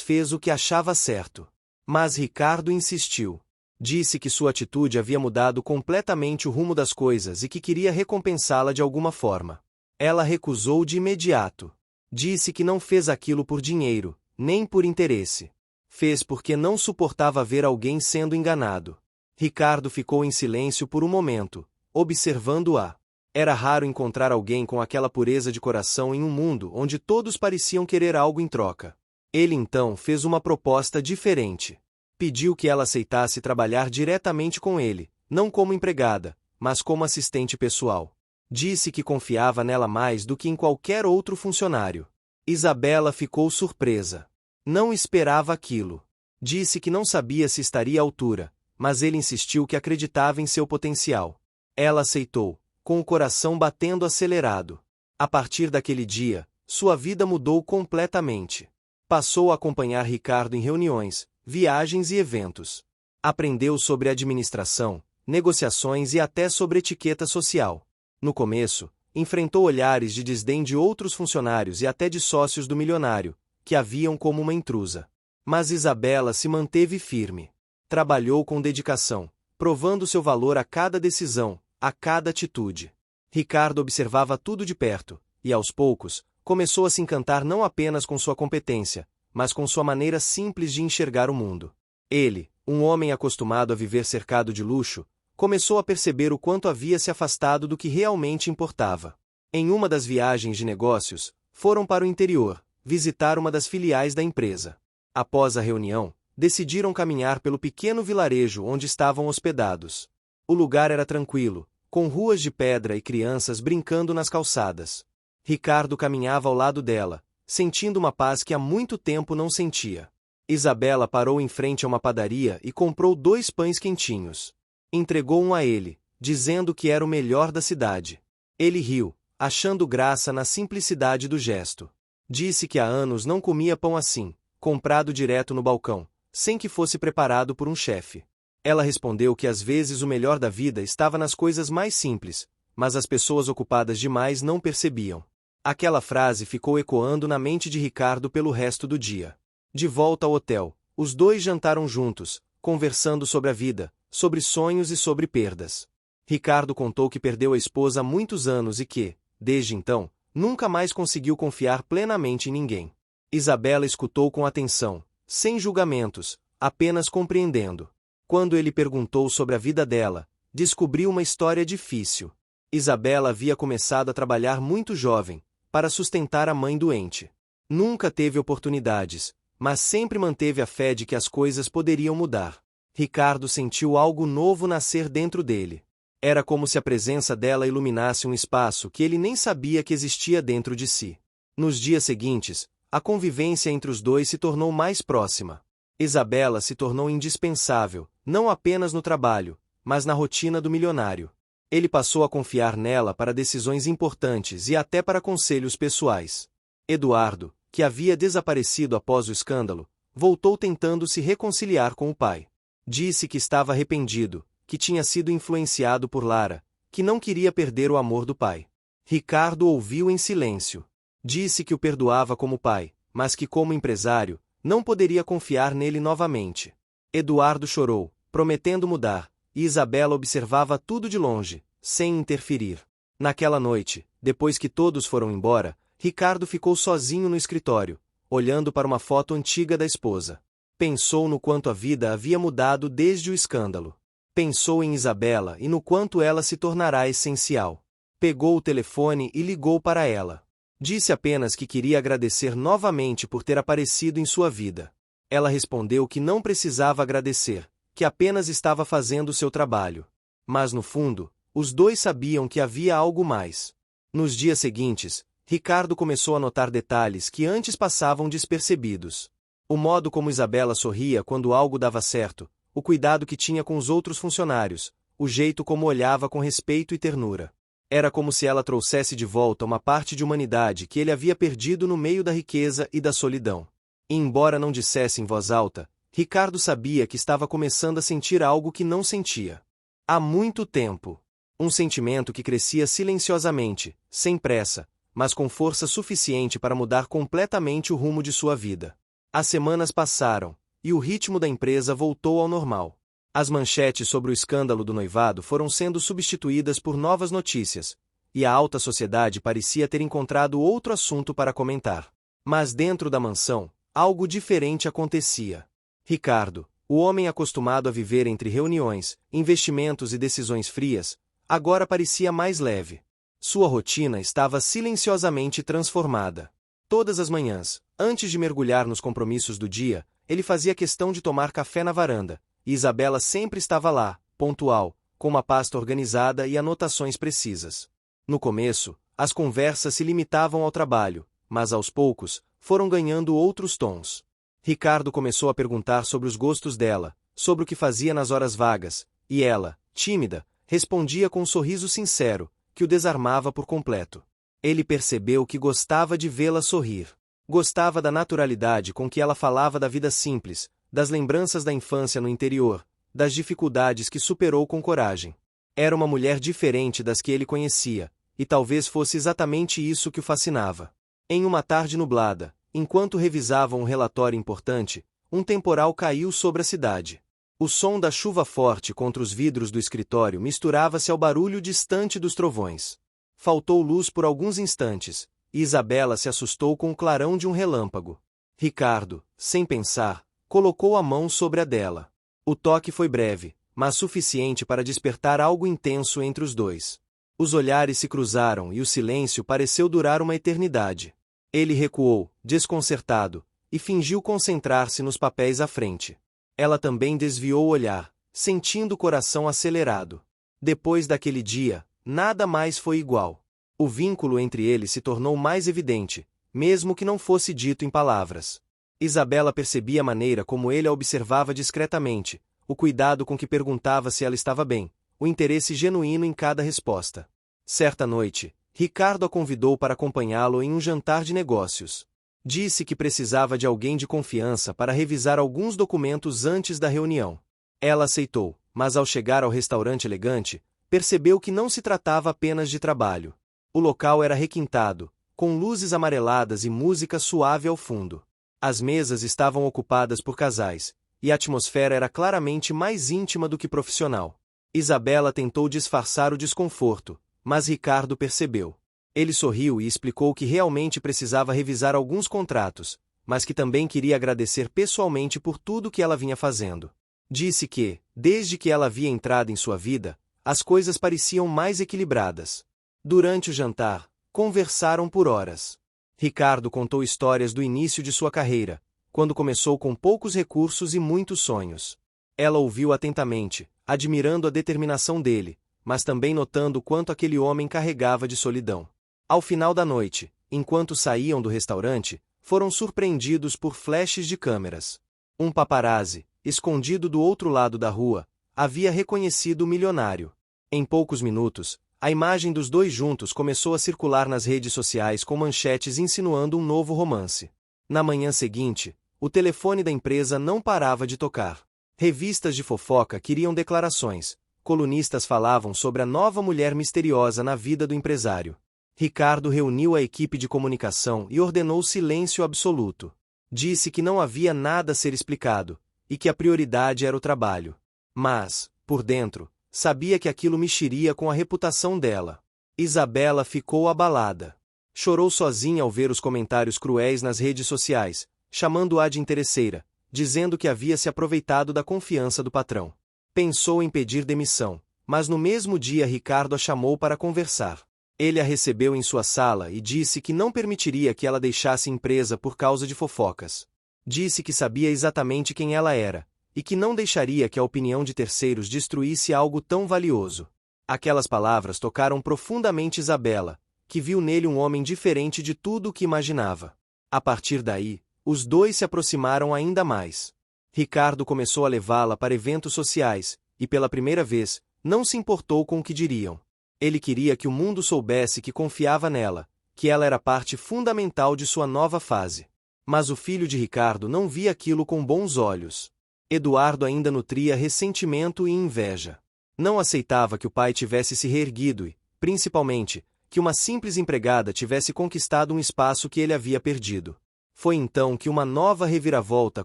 fez o que achava certo. Mas Ricardo insistiu. Disse que sua atitude havia mudado completamente o rumo das coisas e que queria recompensá-la de alguma forma. Ela recusou de imediato. Disse que não fez aquilo por dinheiro, nem por interesse. Fez porque não suportava ver alguém sendo enganado. Ricardo ficou em silêncio por um momento, observando-a. Era raro encontrar alguém com aquela pureza de coração em um mundo onde todos pareciam querer algo em troca. Ele então fez uma proposta diferente. Pediu que ela aceitasse trabalhar diretamente com ele, não como empregada, mas como assistente pessoal. Disse que confiava nela mais do que em qualquer outro funcionário. Isabela ficou surpresa. Não esperava aquilo. Disse que não sabia se estaria à altura, mas ele insistiu que acreditava em seu potencial. Ela aceitou, com o coração batendo acelerado. A partir daquele dia, sua vida mudou completamente. Passou a acompanhar Ricardo em reuniões, viagens e eventos. Aprendeu sobre administração, negociações e até sobre etiqueta social. No começo, enfrentou olhares de desdém de outros funcionários e até de sócios do milionário, que a viam como uma intrusa. Mas Isabela se manteve firme. Trabalhou com dedicação, provando seu valor a cada decisão, a cada atitude. Ricardo observava tudo de perto, e aos poucos, começou a se encantar não apenas com sua competência, mas com sua maneira simples de enxergar o mundo. Ele, um homem acostumado a viver cercado de luxo, começou a perceber o quanto havia se afastado do que realmente importava. Em uma das viagens de negócios, foram para o interior, visitar uma das filiais da empresa. Após a reunião, decidiram caminhar pelo pequeno vilarejo onde estavam hospedados. O lugar era tranquilo, com ruas de pedra e crianças brincando nas calçadas. Ricardo caminhava ao lado dela, sentindo uma paz que há muito tempo não sentia. Isabela parou em frente a uma padaria e comprou 2 pães quentinhos. Entregou um a ele, dizendo que era o melhor da cidade. Ele riu, achando graça na simplicidade do gesto. Disse que há anos não comia pão assim, comprado direto no balcão, sem que fosse preparado por um chefe. Ela respondeu que às vezes o melhor da vida estava nas coisas mais simples, mas as pessoas ocupadas demais não percebiam. Aquela frase ficou ecoando na mente de Ricardo pelo resto do dia. De volta ao hotel, os dois jantaram juntos, conversando sobre a vida, sobre sonhos e sobre perdas. Ricardo contou que perdeu a esposa há muitos anos e que, desde então, nunca mais conseguiu confiar plenamente em ninguém. Isabela escutou com atenção, sem julgamentos, apenas compreendendo. Quando ele perguntou sobre a vida dela, descobriu uma história difícil. Isabela havia começado a trabalhar muito jovem, para sustentar a mãe doente. Nunca teve oportunidades, mas sempre manteve a fé de que as coisas poderiam mudar. Ricardo sentiu algo novo nascer dentro dele. Era como se a presença dela iluminasse um espaço que ele nem sabia que existia dentro de si. Nos dias seguintes, a convivência entre os dois se tornou mais próxima. Isabela se tornou indispensável, não apenas no trabalho, mas na rotina do milionário. Ele passou a confiar nela para decisões importantes e até para conselhos pessoais. Eduardo, que havia desaparecido após o escândalo, voltou tentando se reconciliar com o pai. Disse que estava arrependido, que tinha sido influenciado por Lara, que não queria perder o amor do pai. Ricardo ouviu em silêncio. Disse que o perdoava como pai, mas que como empresário, não poderia confiar nele novamente. Eduardo chorou, prometendo mudar, e Isabela observava tudo de longe, sem interferir. Naquela noite, depois que todos foram embora, Ricardo ficou sozinho no escritório, olhando para uma foto antiga da esposa. Pensou no quanto a vida havia mudado desde o escândalo. Pensou em Isabela e no quanto ela se tornará essencial. Pegou o telefone e ligou para ela. Disse apenas que queria agradecer novamente por ter aparecido em sua vida. Ela respondeu que não precisava agradecer, que apenas estava fazendo seu trabalho. Mas no fundo, os dois sabiam que havia algo mais. Nos dias seguintes, Ricardo começou a notar detalhes que antes passavam despercebidos. O modo como Isabela sorria quando algo dava certo, o cuidado que tinha com os outros funcionários, o jeito como olhava com respeito e ternura. Era como se ela trouxesse de volta uma parte de humanidade que ele havia perdido no meio da riqueza e da solidão. E embora não dissesse em voz alta, Ricardo sabia que estava começando a sentir algo que não sentia há muito tempo. Um sentimento que crescia silenciosamente, sem pressa, mas com força suficiente para mudar completamente o rumo de sua vida. As semanas passaram, e o ritmo da empresa voltou ao normal. As manchetes sobre o escândalo do noivado foram sendo substituídas por novas notícias, e a alta sociedade parecia ter encontrado outro assunto para comentar. Mas dentro da mansão, algo diferente acontecia. Ricardo, o homem acostumado a viver entre reuniões, investimentos e decisões frias, agora parecia mais leve. Sua rotina estava silenciosamente transformada. Todas as manhãs, antes de mergulhar nos compromissos do dia, ele fazia questão de tomar café na varanda, e Isabela sempre estava lá, pontual, com uma pasta organizada e anotações precisas. No começo, as conversas se limitavam ao trabalho, mas aos poucos, foram ganhando outros tons. Ricardo começou a perguntar sobre os gostos dela, sobre o que fazia nas horas vagas, e ela, tímida, respondia com um sorriso sincero, que o desarmava por completo. Ele percebeu que gostava de vê-la sorrir. Gostava da naturalidade com que ela falava da vida simples, das lembranças da infância no interior, das dificuldades que superou com coragem. Era uma mulher diferente das que ele conhecia, e talvez fosse exatamente isso que o fascinava. Em uma tarde nublada, enquanto revisavam um relatório importante, um temporal caiu sobre a cidade. O som da chuva forte contra os vidros do escritório misturava-se ao barulho distante dos trovões. Faltou luz por alguns instantes, e Isabela se assustou com o clarão de um relâmpago. Ricardo, sem pensar, colocou a mão sobre a dela. O toque foi breve, mas suficiente para despertar algo intenso entre os dois. Os olhares se cruzaram e o silêncio pareceu durar uma eternidade. Ele recuou, desconcertado, e fingiu concentrar-se nos papéis à frente. Ela também desviou o olhar, sentindo o coração acelerado. Depois daquele dia, nada mais foi igual. O vínculo entre eles se tornou mais evidente, mesmo que não fosse dito em palavras. Isabela percebia a maneira como ele a observava discretamente, o cuidado com que perguntava se ela estava bem, o interesse genuíno em cada resposta. Certa noite, Ricardo a convidou para acompanhá-lo em um jantar de negócios. Disse que precisava de alguém de confiança para revisar alguns documentos antes da reunião. Ela aceitou, mas ao chegar ao restaurante elegante, percebeu que não se tratava apenas de trabalho. O local era requintado, com luzes amareladas e música suave ao fundo. As mesas estavam ocupadas por casais, e a atmosfera era claramente mais íntima do que profissional. Isabela tentou disfarçar o desconforto, mas Ricardo percebeu. Ele sorriu e explicou que realmente precisava revisar alguns contratos, mas que também queria agradecer pessoalmente por tudo que ela vinha fazendo. Disse que, desde que ela havia entrado em sua vida, as coisas pareciam mais equilibradas. Durante o jantar, conversaram por horas. Ricardo contou histórias do início de sua carreira, quando começou com poucos recursos e muitos sonhos. Ela ouviu atentamente, admirando a determinação dele, mas também notando quanto aquele homem carregava de solidão. Ao final da noite, enquanto saíam do restaurante, foram surpreendidos por flashes de câmeras. Um paparazzi, escondido do outro lado da rua, havia reconhecido o milionário. Em poucos minutos, a imagem dos dois juntos começou a circular nas redes sociais com manchetes insinuando um novo romance. Na manhã seguinte, o telefone da empresa não parava de tocar. Revistas de fofoca queriam declarações, colunistas falavam sobre a nova mulher misteriosa na vida do empresário. Ricardo reuniu a equipe de comunicação e ordenou silêncio absoluto. Disse que não havia nada a ser explicado, e que a prioridade era o trabalho. Mas, por dentro, sabia que aquilo mexeria com a reputação dela. Isabela ficou abalada. Chorou sozinha ao ver os comentários cruéis nas redes sociais, chamando-a de interesseira, dizendo que havia se aproveitado da confiança do patrão. Pensou em pedir demissão, mas no mesmo dia Ricardo a chamou para conversar. Ele a recebeu em sua sala e disse que não permitiria que ela deixasse a empresa por causa de fofocas. Disse que sabia exatamente quem ela era, e que não deixaria que a opinião de terceiros destruísse algo tão valioso. Aquelas palavras tocaram profundamente Isabela, que viu nele um homem diferente de tudo o que imaginava. A partir daí, os dois se aproximaram ainda mais. Ricardo começou a levá-la para eventos sociais, e pela primeira vez, não se importou com o que diriam. Ele queria que o mundo soubesse que confiava nela, que ela era parte fundamental de sua nova fase. Mas o filho de Ricardo não via aquilo com bons olhos. Eduardo ainda nutria ressentimento e inveja. Não aceitava que o pai tivesse se reerguido e, principalmente, que uma simples empregada tivesse conquistado um espaço que ele havia perdido. Foi então que uma nova reviravolta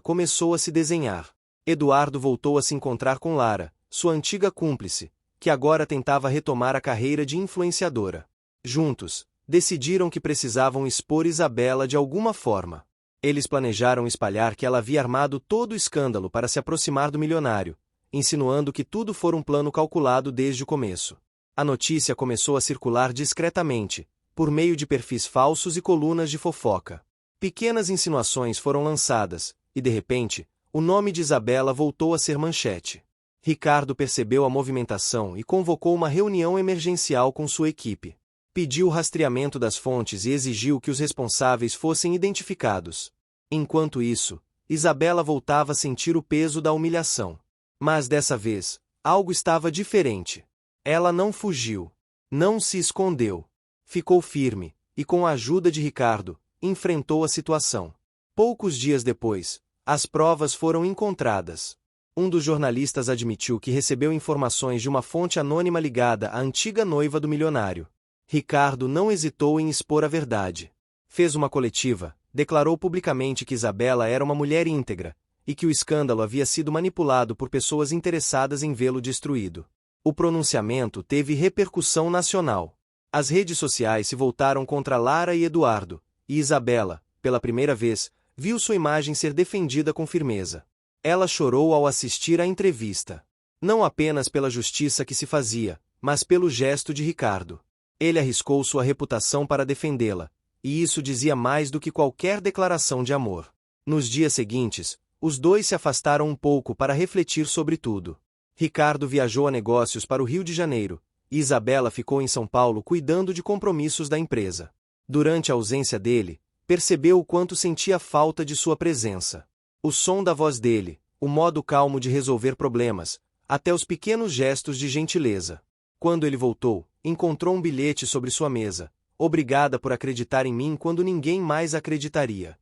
começou a se desenhar. Eduardo voltou a se encontrar com Lara, sua antiga cúmplice, que agora tentava retomar a carreira de influenciadora. Juntos, decidiram que precisavam expor Isabela de alguma forma. Eles planejaram espalhar que ela havia armado todo o escândalo para se aproximar do milionário, insinuando que tudo fora um plano calculado desde o começo. A notícia começou a circular discretamente, por meio de perfis falsos e colunas de fofoca. Pequenas insinuações foram lançadas, e de repente, o nome de Isabela voltou a ser manchete. Ricardo percebeu a movimentação e convocou uma reunião emergencial com sua equipe. Pediu o rastreamento das fontes e exigiu que os responsáveis fossem identificados. Enquanto isso, Isabela voltava a sentir o peso da humilhação. Mas dessa vez, algo estava diferente. Ela não fugiu. Não se escondeu. Ficou firme, e com a ajuda de Ricardo, enfrentou a situação. Poucos dias depois, as provas foram encontradas. Um dos jornalistas admitiu que recebeu informações de uma fonte anônima ligada à antiga noiva do milionário. Ricardo não hesitou em expor a verdade. Fez uma coletiva, declarou publicamente que Isabela era uma mulher íntegra, e que o escândalo havia sido manipulado por pessoas interessadas em vê-lo destruído. O pronunciamento teve repercussão nacional. As redes sociais se voltaram contra Lara e Eduardo, e Isabela, pela primeira vez, viu sua imagem ser defendida com firmeza. Ela chorou ao assistir à entrevista. Não apenas pela justiça que se fazia, mas pelo gesto de Ricardo. Ele arriscou sua reputação para defendê-la, e isso dizia mais do que qualquer declaração de amor. Nos dias seguintes, os dois se afastaram um pouco para refletir sobre tudo. Ricardo viajou a negócios para o Rio de Janeiro, e Isabela ficou em São Paulo cuidando de compromissos da empresa. Durante a ausência dele, percebeu o quanto sentia falta de sua presença. O som da voz dele, o modo calmo de resolver problemas, até os pequenos gestos de gentileza. Quando ele voltou, encontrou um bilhete sobre sua mesa. Obrigada por acreditar em mim quando ninguém mais acreditaria.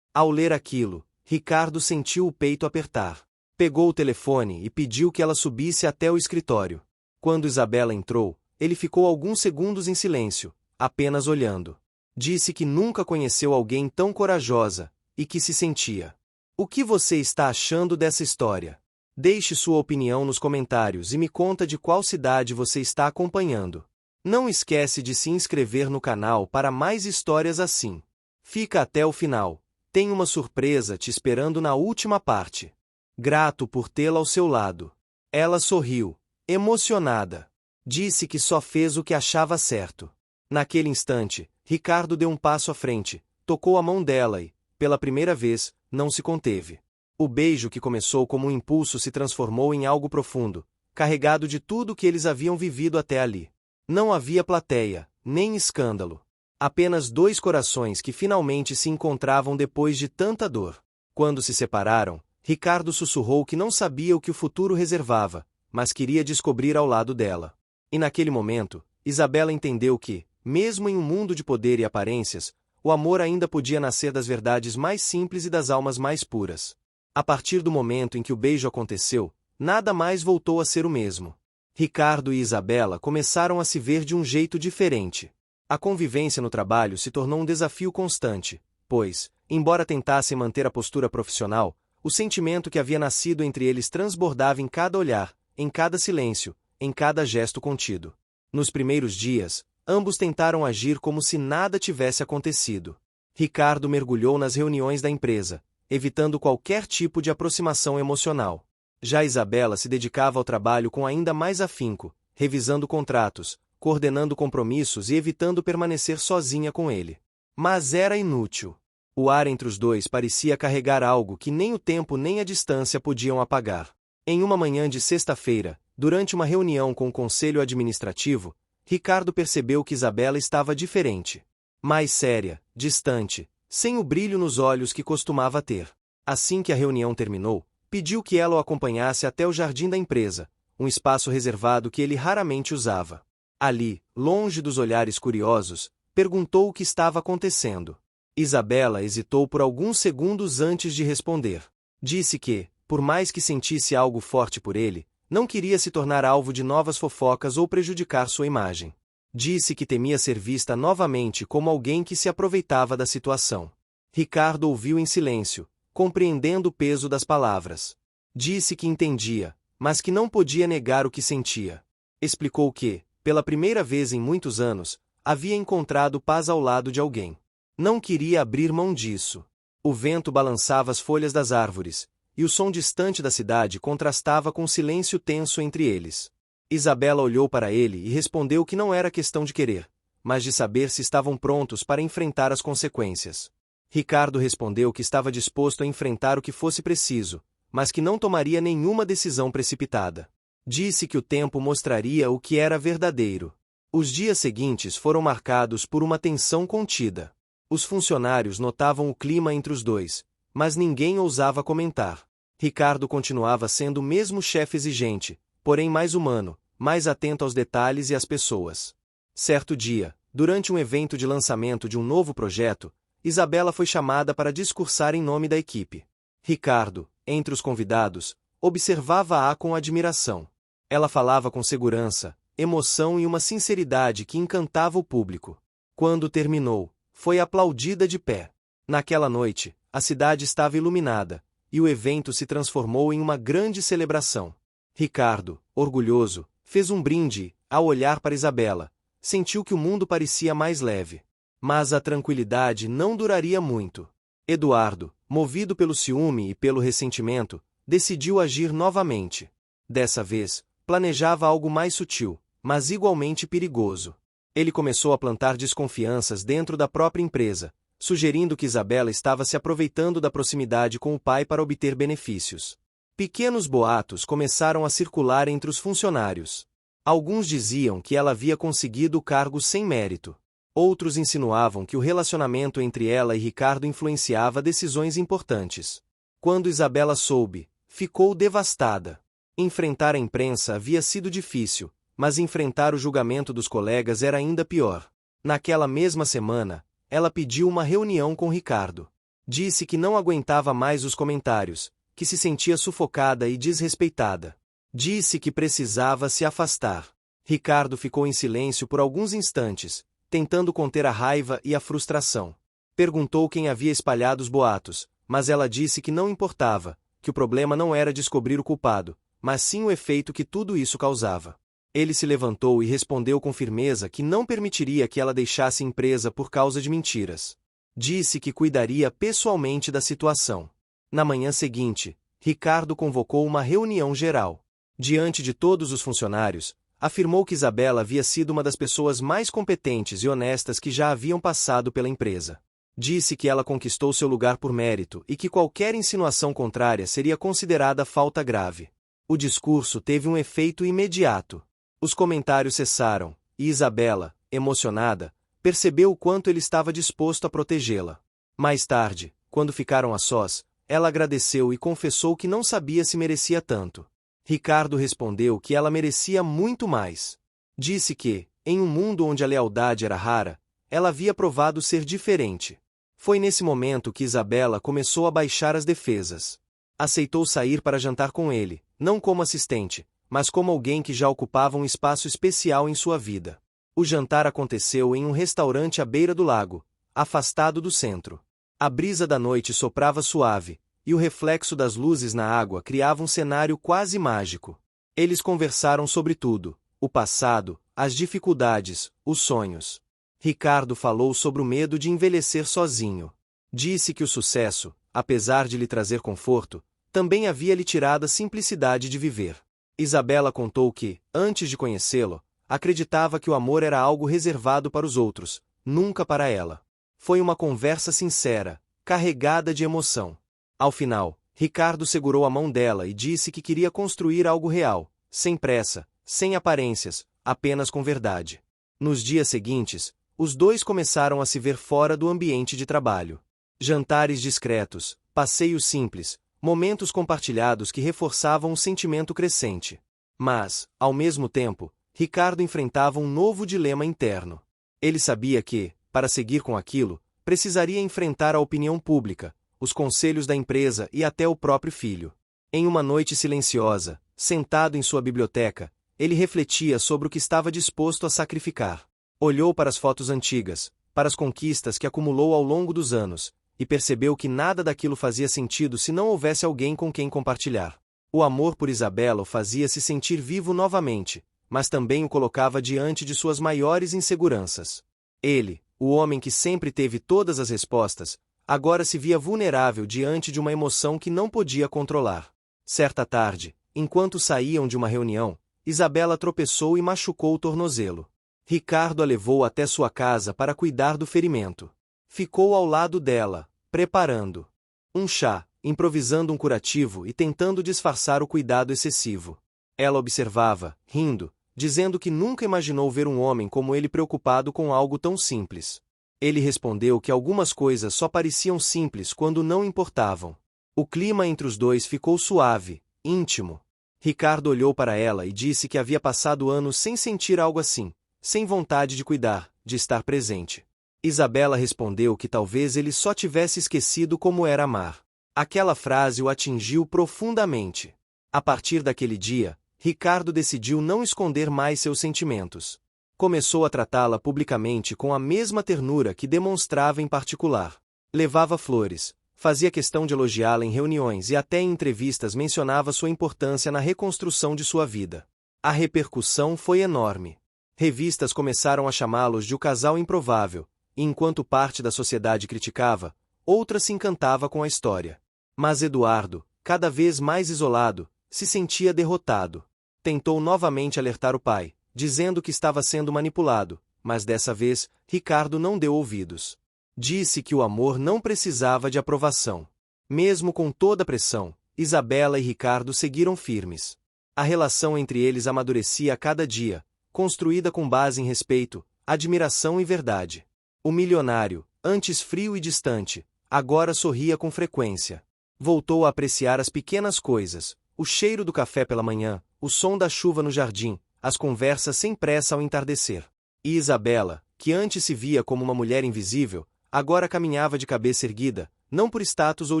Ao ler aquilo, Ricardo sentiu o peito apertar. Pegou o telefone e pediu que ela subisse até o escritório. Quando Isabela entrou, ele ficou alguns segundos em silêncio, apenas olhando. Disse que nunca conheceu alguém tão corajosa, e que se sentia. O que você está achando dessa história? Deixe sua opinião nos comentários e me conta de qual cidade você está acompanhando. Não esquece de se inscrever no canal para mais histórias assim. Fica até o final. Tem uma surpresa te esperando na última parte. Grato por tê-la ao seu lado. Ela sorriu, emocionada. Disse que só fez o que achava certo. Naquele instante, Ricardo deu um passo à frente, tocou a mão dela e, pela primeira vez, não se conteve. O beijo que começou como um impulso se transformou em algo profundo, carregado de tudo que eles haviam vivido até ali. Não havia plateia, nem escândalo. Apenas dois corações que finalmente se encontravam depois de tanta dor. Quando se separaram, Ricardo sussurrou que não sabia o que o futuro reservava, mas queria descobrir ao lado dela. E naquele momento, Isabela entendeu que, mesmo em um mundo de poder e aparências, o amor ainda podia nascer das verdades mais simples e das almas mais puras. A partir do momento em que o beijo aconteceu, nada mais voltou a ser o mesmo. Ricardo e Isabela começaram a se ver de um jeito diferente. A convivência no trabalho se tornou um desafio constante, pois, embora tentassem manter a postura profissional, o sentimento que havia nascido entre eles transbordava em cada olhar, em cada silêncio, em cada gesto contido. Nos primeiros dias, ambos tentaram agir como se nada tivesse acontecido. Ricardo mergulhou nas reuniões da empresa, evitando qualquer tipo de aproximação emocional. Já Isabela se dedicava ao trabalho com ainda mais afinco, revisando contratos, coordenando compromissos e evitando permanecer sozinha com ele. Mas era inútil. O ar entre os dois parecia carregar algo que nem o tempo nem a distância podiam apagar. Em uma manhã de sexta-feira, durante uma reunião com o conselho administrativo, Ricardo percebeu que Isabela estava diferente. Mais séria, distante, sem o brilho nos olhos que costumava ter. Assim que a reunião terminou, pediu que ela o acompanhasse até o jardim da empresa, um espaço reservado que ele raramente usava. Ali, longe dos olhares curiosos, perguntou o que estava acontecendo. Isabela hesitou por alguns segundos antes de responder. Disse que, por mais que sentisse algo forte por ele, não queria se tornar alvo de novas fofocas ou prejudicar sua imagem. Disse que temia ser vista novamente como alguém que se aproveitava da situação. Ricardo ouviu em silêncio, compreendendo o peso das palavras. Disse que entendia, mas que não podia negar o que sentia. Explicou que, pela primeira vez em muitos anos, havia encontrado paz ao lado de alguém. Não queria abrir mão disso. O vento balançava as folhas das árvores, e o som distante da cidade contrastava com o silêncio tenso entre eles. Isabela olhou para ele e respondeu que não era questão de querer, mas de saber se estavam prontos para enfrentar as consequências. Ricardo respondeu que estava disposto a enfrentar o que fosse preciso, mas que não tomaria nenhuma decisão precipitada. Disse que o tempo mostraria o que era verdadeiro. Os dias seguintes foram marcados por uma tensão contida. Os funcionários notavam o clima entre os dois, mas ninguém ousava comentar. Ricardo continuava sendo o mesmo chefe exigente, porém mais humano, mais atento aos detalhes e às pessoas. Certo dia, durante um evento de lançamento de um novo projeto, Isabela foi chamada para discursar em nome da equipe. Ricardo, entre os convidados, observava-a com admiração. Ela falava com segurança, emoção e uma sinceridade que encantava o público. Quando terminou, foi aplaudida de pé. Naquela noite, a cidade estava iluminada, e o evento se transformou em uma grande celebração. Ricardo, orgulhoso, fez um brinde e, ao olhar para Isabela, sentiu que o mundo parecia mais leve. Mas a tranquilidade não duraria muito. Eduardo, movido pelo ciúme e pelo ressentimento, decidiu agir novamente. Dessa vez, planejava algo mais sutil, mas igualmente perigoso. Ele começou a plantar desconfianças dentro da própria empresa, sugerindo que Isabela estava se aproveitando da proximidade com o pai para obter benefícios. Pequenos boatos começaram a circular entre os funcionários. Alguns diziam que ela havia conseguido o cargo sem mérito. Outros insinuavam que o relacionamento entre ela e Ricardo influenciava decisões importantes. Quando Isabela soube, ficou devastada. Enfrentar a imprensa havia sido difícil, mas enfrentar o julgamento dos colegas era ainda pior. Naquela mesma semana, ela pediu uma reunião com Ricardo. Disse que não aguentava mais os comentários, que se sentia sufocada e desrespeitada. Disse que precisava se afastar. Ricardo ficou em silêncio por alguns instantes, tentando conter a raiva e a frustração. Perguntou quem havia espalhado os boatos, mas ela disse que não importava, que o problema não era descobrir o culpado, mas sim o efeito que tudo isso causava. Ele se levantou e respondeu com firmeza que não permitiria que ela deixasse a empresa por causa de mentiras. Disse que cuidaria pessoalmente da situação. Na manhã seguinte, Ricardo convocou uma reunião geral. Diante de todos os funcionários, Afirmou que Isabela havia sido uma das pessoas mais competentes e honestas que já haviam passado pela empresa. Disse que ela conquistou seu lugar por mérito e que qualquer insinuação contrária seria considerada falta grave. O discurso teve um efeito imediato. Os comentários cessaram, e Isabela, emocionada, percebeu o quanto ele estava disposto a protegê-la. Mais tarde, quando ficaram a sós, ela agradeceu e confessou que não sabia se merecia tanto. Ricardo respondeu que ela merecia muito mais. Disse que, em um mundo onde a lealdade era rara, ela havia provado ser diferente. Foi nesse momento que Isabela começou a baixar as defesas. Aceitou sair para jantar com ele, não como assistente, mas como alguém que já ocupava um espaço especial em sua vida. O jantar aconteceu em um restaurante à beira do lago, afastado do centro. A brisa da noite soprava suave, e o reflexo das luzes na água criava um cenário quase mágico. Eles conversaram sobre tudo: o passado, as dificuldades, os sonhos. Ricardo falou sobre o medo de envelhecer sozinho. Disse que o sucesso, apesar de lhe trazer conforto, também havia lhe tirado a simplicidade de viver. Isabela contou que, antes de conhecê-lo, acreditava que o amor era algo reservado para os outros, nunca para ela. Foi uma conversa sincera, carregada de emoção. Ao final, Ricardo segurou a mão dela e disse que queria construir algo real, sem pressa, sem aparências, apenas com verdade. Nos dias seguintes, os dois começaram a se ver fora do ambiente de trabalho. Jantares discretos, passeios simples, momentos compartilhados que reforçavam um sentimento crescente. Mas, ao mesmo tempo, Ricardo enfrentava um novo dilema interno. Ele sabia que, para seguir com aquilo, precisaria enfrentar a opinião pública, os conselhos da empresa e até o próprio filho. Em uma noite silenciosa, sentado em sua biblioteca, ele refletia sobre o que estava disposto a sacrificar. Olhou para as fotos antigas, para as conquistas que acumulou ao longo dos anos, e percebeu que nada daquilo fazia sentido se não houvesse alguém com quem compartilhar. O amor por Isabela o fazia se sentir vivo novamente, mas também o colocava diante de suas maiores inseguranças. Ele, o homem que sempre teve todas as respostas, agora se via vulnerável diante de uma emoção que não podia controlar. Certa tarde, enquanto saíam de uma reunião, Isabela tropeçou e machucou o tornozelo. Ricardo a levou até sua casa para cuidar do ferimento. Ficou ao lado dela, preparando um chá, improvisando um curativo e tentando disfarçar o cuidado excessivo. Ela observava, rindo, dizendo que nunca imaginou ver um homem como ele preocupado com algo tão simples. Ele respondeu que algumas coisas só pareciam simples quando não importavam. O clima entre os dois ficou suave, íntimo. Ricardo olhou para ela e disse que havia passado anos sem sentir algo assim, sem vontade de cuidar, de estar presente. Isabela respondeu que talvez ele só tivesse esquecido como era amar. Aquela frase o atingiu profundamente. A partir daquele dia, Ricardo decidiu não esconder mais seus sentimentos. Começou a tratá-la publicamente com a mesma ternura que demonstrava em particular. Levava flores, fazia questão de elogiá-la em reuniões e até em entrevistas mencionava sua importância na reconstrução de sua vida. A repercussão foi enorme. Revistas começaram a chamá-los de o casal improvável, e enquanto parte da sociedade criticava, outra se encantava com a história. Mas Eduardo, cada vez mais isolado, se sentia derrotado. Tentou novamente alertar o pai, dizendo que estava sendo manipulado, mas dessa vez, Ricardo não deu ouvidos. Disse que o amor não precisava de aprovação. Mesmo com toda a pressão, Isabela e Ricardo seguiram firmes. A relação entre eles amadurecia a cada dia, construída com base em respeito, admiração e verdade. O milionário, antes frio e distante, agora sorria com frequência. Voltou a apreciar as pequenas coisas, o cheiro do café pela manhã, o som da chuva no jardim, as conversas sem pressa ao entardecer. E Isabela, que antes se via como uma mulher invisível, agora caminhava de cabeça erguida, não por status ou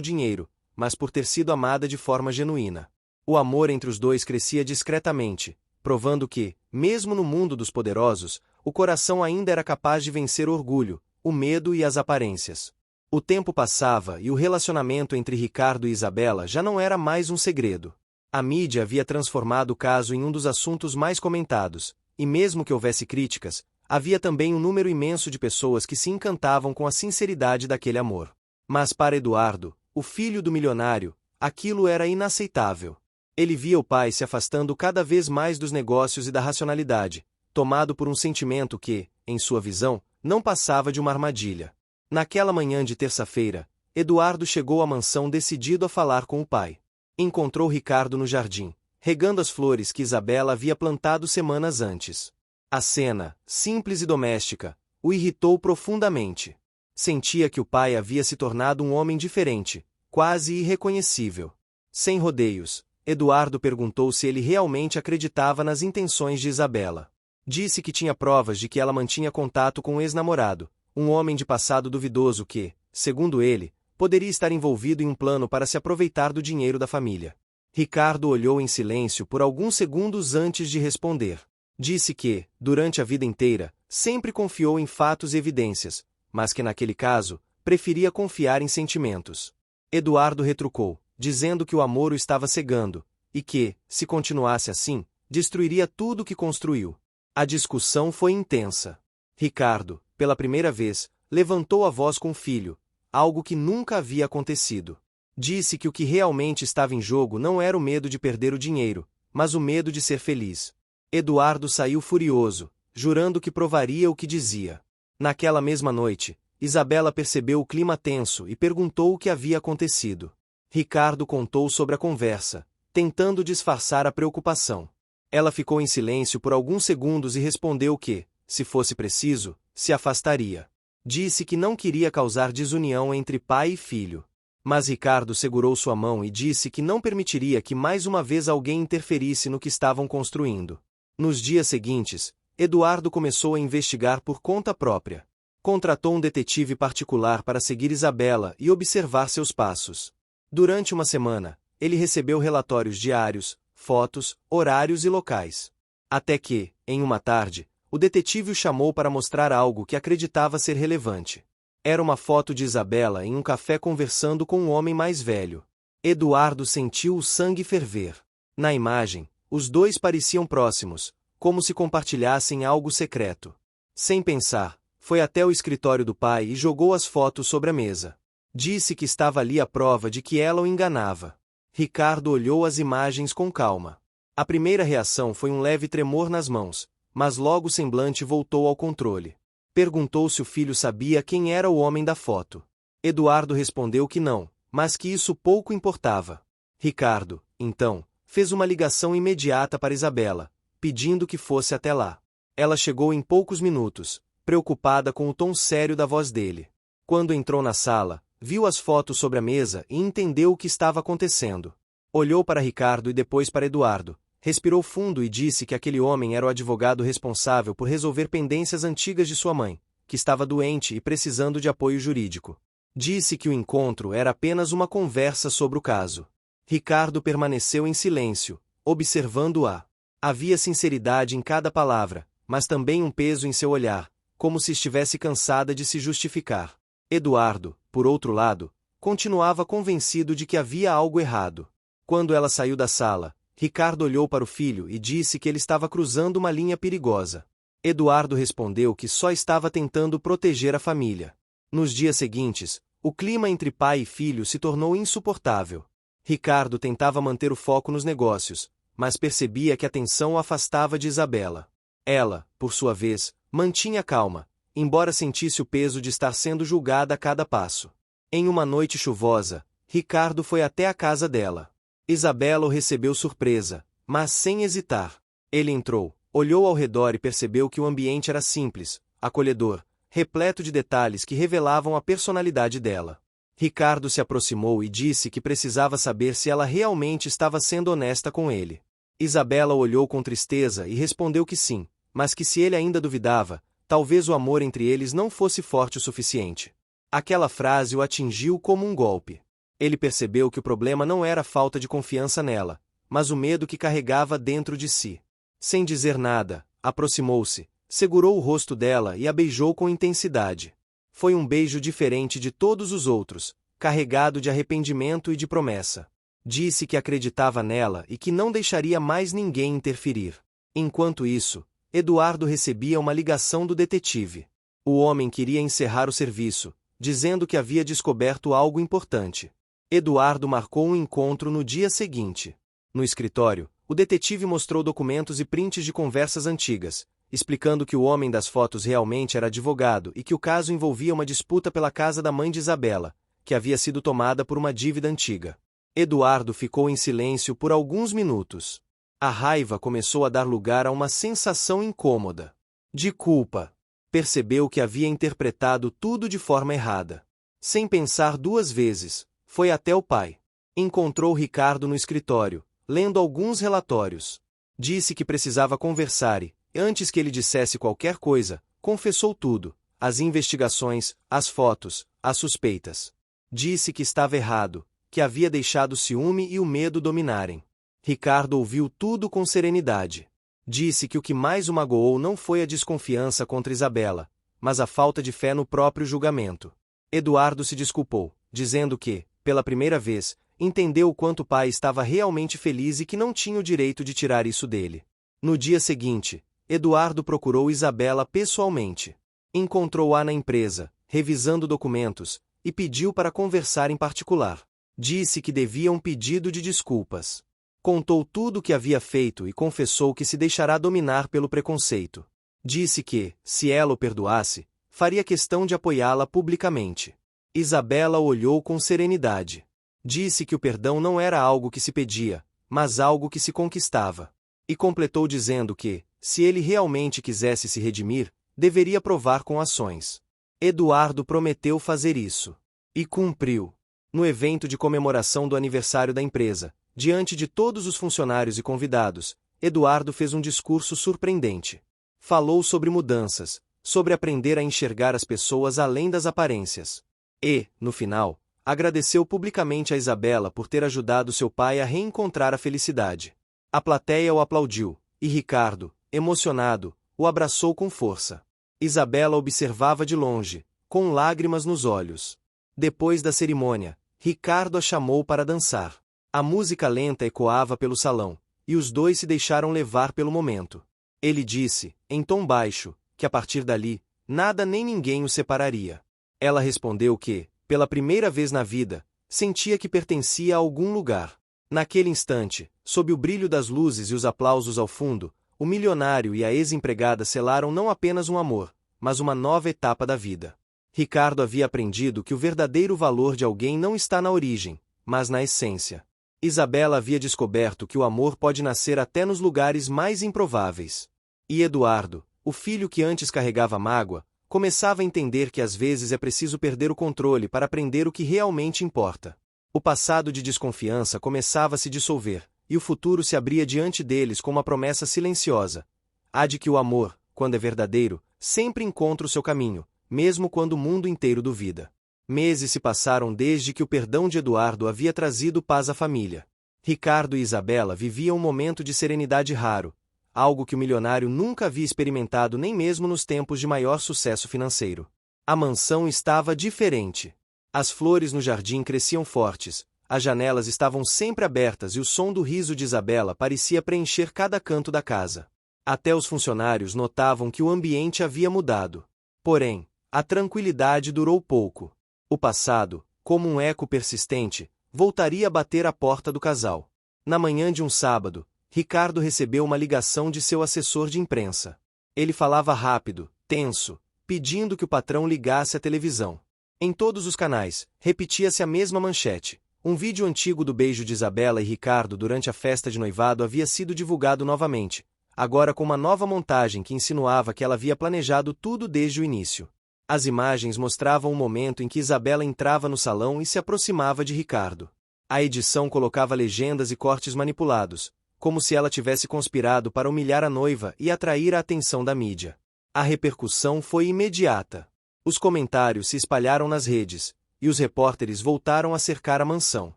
dinheiro, mas por ter sido amada de forma genuína. O amor entre os dois crescia discretamente, provando que, mesmo no mundo dos poderosos, o coração ainda era capaz de vencer o orgulho, o medo e as aparências. O tempo passava e o relacionamento entre Ricardo e Isabela já não era mais um segredo. A mídia havia transformado o caso em um dos assuntos mais comentados, e mesmo que houvesse críticas, havia também um número imenso de pessoas que se encantavam com a sinceridade daquele amor. Mas para Eduardo, o filho do milionário, aquilo era inaceitável. Ele via o pai se afastando cada vez mais dos negócios e da racionalidade, tomado por um sentimento que, em sua visão, não passava de uma armadilha. Naquela manhã de terça-feira, Eduardo chegou à mansão decidido a falar com o pai. Encontrou Ricardo no jardim, regando as flores que Isabela havia plantado semanas antes. A cena, simples e doméstica, o irritou profundamente. Sentia que o pai havia se tornado um homem diferente, quase irreconhecível. Sem rodeios, Eduardo perguntou se ele realmente acreditava nas intenções de Isabela. Disse que tinha provas de que ela mantinha contato com o ex-namorado, um homem de passado duvidoso que, segundo ele, poderia estar envolvido em um plano para se aproveitar do dinheiro da família. Ricardo olhou em silêncio por alguns segundos antes de responder. Disse que, durante a vida inteira, sempre confiou em fatos e evidências, mas que naquele caso, preferia confiar em sentimentos. Eduardo retrucou, dizendo que o amor o estava cegando, e que, se continuasse assim, destruiria tudo o que construiu. A discussão foi intensa. Ricardo, pela primeira vez, levantou a voz com o filho, algo que nunca havia acontecido. Disse que o que realmente estava em jogo não era o medo de perder o dinheiro, mas o medo de ser feliz. Eduardo saiu furioso, jurando que provaria o que dizia. Naquela mesma noite, Isabela percebeu o clima tenso e perguntou o que havia acontecido. Ricardo contou sobre a conversa, tentando disfarçar a preocupação. Ela ficou em silêncio por alguns segundos e respondeu que, se fosse preciso, se afastaria. Disse que não queria causar desunião entre pai e filho. Mas Ricardo segurou sua mão e disse que não permitiria que mais uma vez alguém interferisse no que estavam construindo. Nos dias seguintes, Eduardo começou a investigar por conta própria. Contratou um detetive particular para seguir Isabela e observar seus passos. Durante uma semana, ele recebeu relatórios diários, fotos, horários e locais. Até que, em uma tarde, o detetive o chamou para mostrar algo que acreditava ser relevante. Era uma foto de Isabela em um café conversando com um homem mais velho. Eduardo sentiu o sangue ferver. Na imagem, os dois pareciam próximos, como se compartilhassem algo secreto. Sem pensar, foi até o escritório do pai e jogou as fotos sobre a mesa. Disse que estava ali a prova de que ela o enganava. Ricardo olhou as imagens com calma. A primeira reação foi um leve tremor nas mãos, mas logo o semblante voltou ao controle. Perguntou se o filho sabia quem era o homem da foto. Eduardo respondeu que não, mas que isso pouco importava. Ricardo, então, fez uma ligação imediata para Isabela, pedindo que fosse até lá. Ela chegou em poucos minutos, preocupada com o tom sério da voz dele. Quando entrou na sala, viu as fotos sobre a mesa e entendeu o que estava acontecendo. Olhou para Ricardo e depois para Eduardo, respirou fundo e disse que aquele homem era o advogado responsável por resolver pendências antigas de sua mãe, que estava doente e precisando de apoio jurídico. Disse que o encontro era apenas uma conversa sobre o caso. Ricardo permaneceu em silêncio, observando-a. Havia sinceridade em cada palavra, mas também um peso em seu olhar, como se estivesse cansada de se justificar. Eduardo, por outro lado, continuava convencido de que havia algo errado. Quando ela saiu da sala, Ricardo olhou para o filho e disse que ele estava cruzando uma linha perigosa. Eduardo respondeu que só estava tentando proteger a família. Nos dias seguintes, o clima entre pai e filho se tornou insuportável. Ricardo tentava manter o foco nos negócios, mas percebia que a tensão o afastava de Isabela. Ela, por sua vez, mantinha calma, embora sentisse o peso de estar sendo julgada a cada passo. Em uma noite chuvosa, Ricardo foi até a casa dela. Isabela o recebeu surpresa, mas sem hesitar. Ele entrou, olhou ao redor e percebeu que o ambiente era simples, acolhedor, repleto de detalhes que revelavam a personalidade dela. Ricardo se aproximou e disse que precisava saber se ela realmente estava sendo honesta com ele. Isabela olhou com tristeza e respondeu que sim, mas que se ele ainda duvidava, talvez o amor entre eles não fosse forte o suficiente. Aquela frase o atingiu como um golpe. Ele percebeu que o problema não era a falta de confiança nela, mas o medo que carregava dentro de si. Sem dizer nada, aproximou-se, segurou o rosto dela e a beijou com intensidade. Foi um beijo diferente de todos os outros, carregado de arrependimento e de promessa. Disse que acreditava nela e que não deixaria mais ninguém interferir. Enquanto isso, Eduardo recebia uma ligação do detetive. O homem queria encerrar o serviço, dizendo que havia descoberto algo importante. Eduardo marcou um encontro no dia seguinte. No escritório, o detetive mostrou documentos e prints de conversas antigas, explicando que o homem das fotos realmente era advogado e que o caso envolvia uma disputa pela casa da mãe de Isabela, que havia sido tomada por uma dívida antiga. Eduardo ficou em silêncio por alguns minutos. A raiva começou a dar lugar a uma sensação incômoda. De culpa. Percebeu que havia interpretado tudo de forma errada. Sem pensar duas vezes, foi até o pai. Encontrou Ricardo no escritório, lendo alguns relatórios. Disse que precisava conversar e, antes que ele dissesse qualquer coisa, confessou tudo: as investigações, as fotos, as suspeitas. Disse que estava errado, que havia deixado o ciúme e o medo dominarem. Ricardo ouviu tudo com serenidade. Disse que o que mais o magoou não foi a desconfiança contra Isabela, mas a falta de fé no próprio julgamento. Eduardo se desculpou, dizendo que, pela primeira vez, entendeu o quanto o pai estava realmente feliz e que não tinha o direito de tirar isso dele. No dia seguinte, Eduardo procurou Isabela pessoalmente. Encontrou-a na empresa, revisando documentos, e pediu para conversar em particular. Disse que devia um pedido de desculpas. Contou tudo o que havia feito e confessou que se deixará dominar pelo preconceito. Disse que, se ela o perdoasse, faria questão de apoiá-la publicamente. Isabela olhou com serenidade. Disse que o perdão não era algo que se pedia, mas algo que se conquistava. E completou dizendo que, se ele realmente quisesse se redimir, deveria provar com ações. Eduardo prometeu fazer isso. E cumpriu. No evento de comemoração do aniversário da empresa, diante de todos os funcionários e convidados, Eduardo fez um discurso surpreendente. Falou sobre mudanças, sobre aprender a enxergar as pessoas além das aparências. E, no final, agradeceu publicamente a Isabela por ter ajudado seu pai a reencontrar a felicidade. A plateia o aplaudiu, e Ricardo, emocionado, o abraçou com força. Isabela observava de longe, com lágrimas nos olhos. Depois da cerimônia, Ricardo a chamou para dançar. A música lenta ecoava pelo salão, e os dois se deixaram levar pelo momento. Ele disse, em tom baixo, que a partir dali, nada nem ninguém os separaria. Ela respondeu que, pela primeira vez na vida, sentia que pertencia a algum lugar. Naquele instante, sob o brilho das luzes e os aplausos ao fundo, o milionário e a ex-empregada selaram não apenas um amor, mas uma nova etapa da vida. Ricardo havia aprendido que o verdadeiro valor de alguém não está na origem, mas na essência. Isabela havia descoberto que o amor pode nascer até nos lugares mais improváveis. E Eduardo, o filho que antes carregava mágoa, começava a entender que às vezes é preciso perder o controle para aprender o que realmente importa. O passado de desconfiança começava a se dissolver, e o futuro se abria diante deles com uma promessa silenciosa: a de que o amor, quando é verdadeiro, sempre encontra o seu caminho, mesmo quando o mundo inteiro duvida. Meses se passaram desde que o perdão de Eduardo havia trazido paz à família. Ricardo e Isabela viviam um momento de serenidade raro, algo que o milionário nunca havia experimentado nem mesmo nos tempos de maior sucesso financeiro. A mansão estava diferente. As flores no jardim cresciam fortes, as janelas estavam sempre abertas e o som do riso de Isabela parecia preencher cada canto da casa. Até os funcionários notavam que o ambiente havia mudado. Porém, a tranquilidade durou pouco. O passado, como um eco persistente, voltaria a bater à porta do casal. Na manhã de um sábado, Ricardo recebeu uma ligação de seu assessor de imprensa. Ele falava rápido, tenso, pedindo que o patrão ligasse a televisão. Em todos os canais, repetia-se a mesma manchete. Um vídeo antigo do beijo de Isabela e Ricardo durante a festa de noivado havia sido divulgado novamente, agora com uma nova montagem que insinuava que ela havia planejado tudo desde o início. As imagens mostravam o momento em que Isabela entrava no salão e se aproximava de Ricardo. A edição colocava legendas e cortes manipulados, como se ela tivesse conspirado para humilhar a noiva e atrair a atenção da mídia. A repercussão foi imediata. Os comentários se espalharam nas redes, e os repórteres voltaram a cercar a mansão.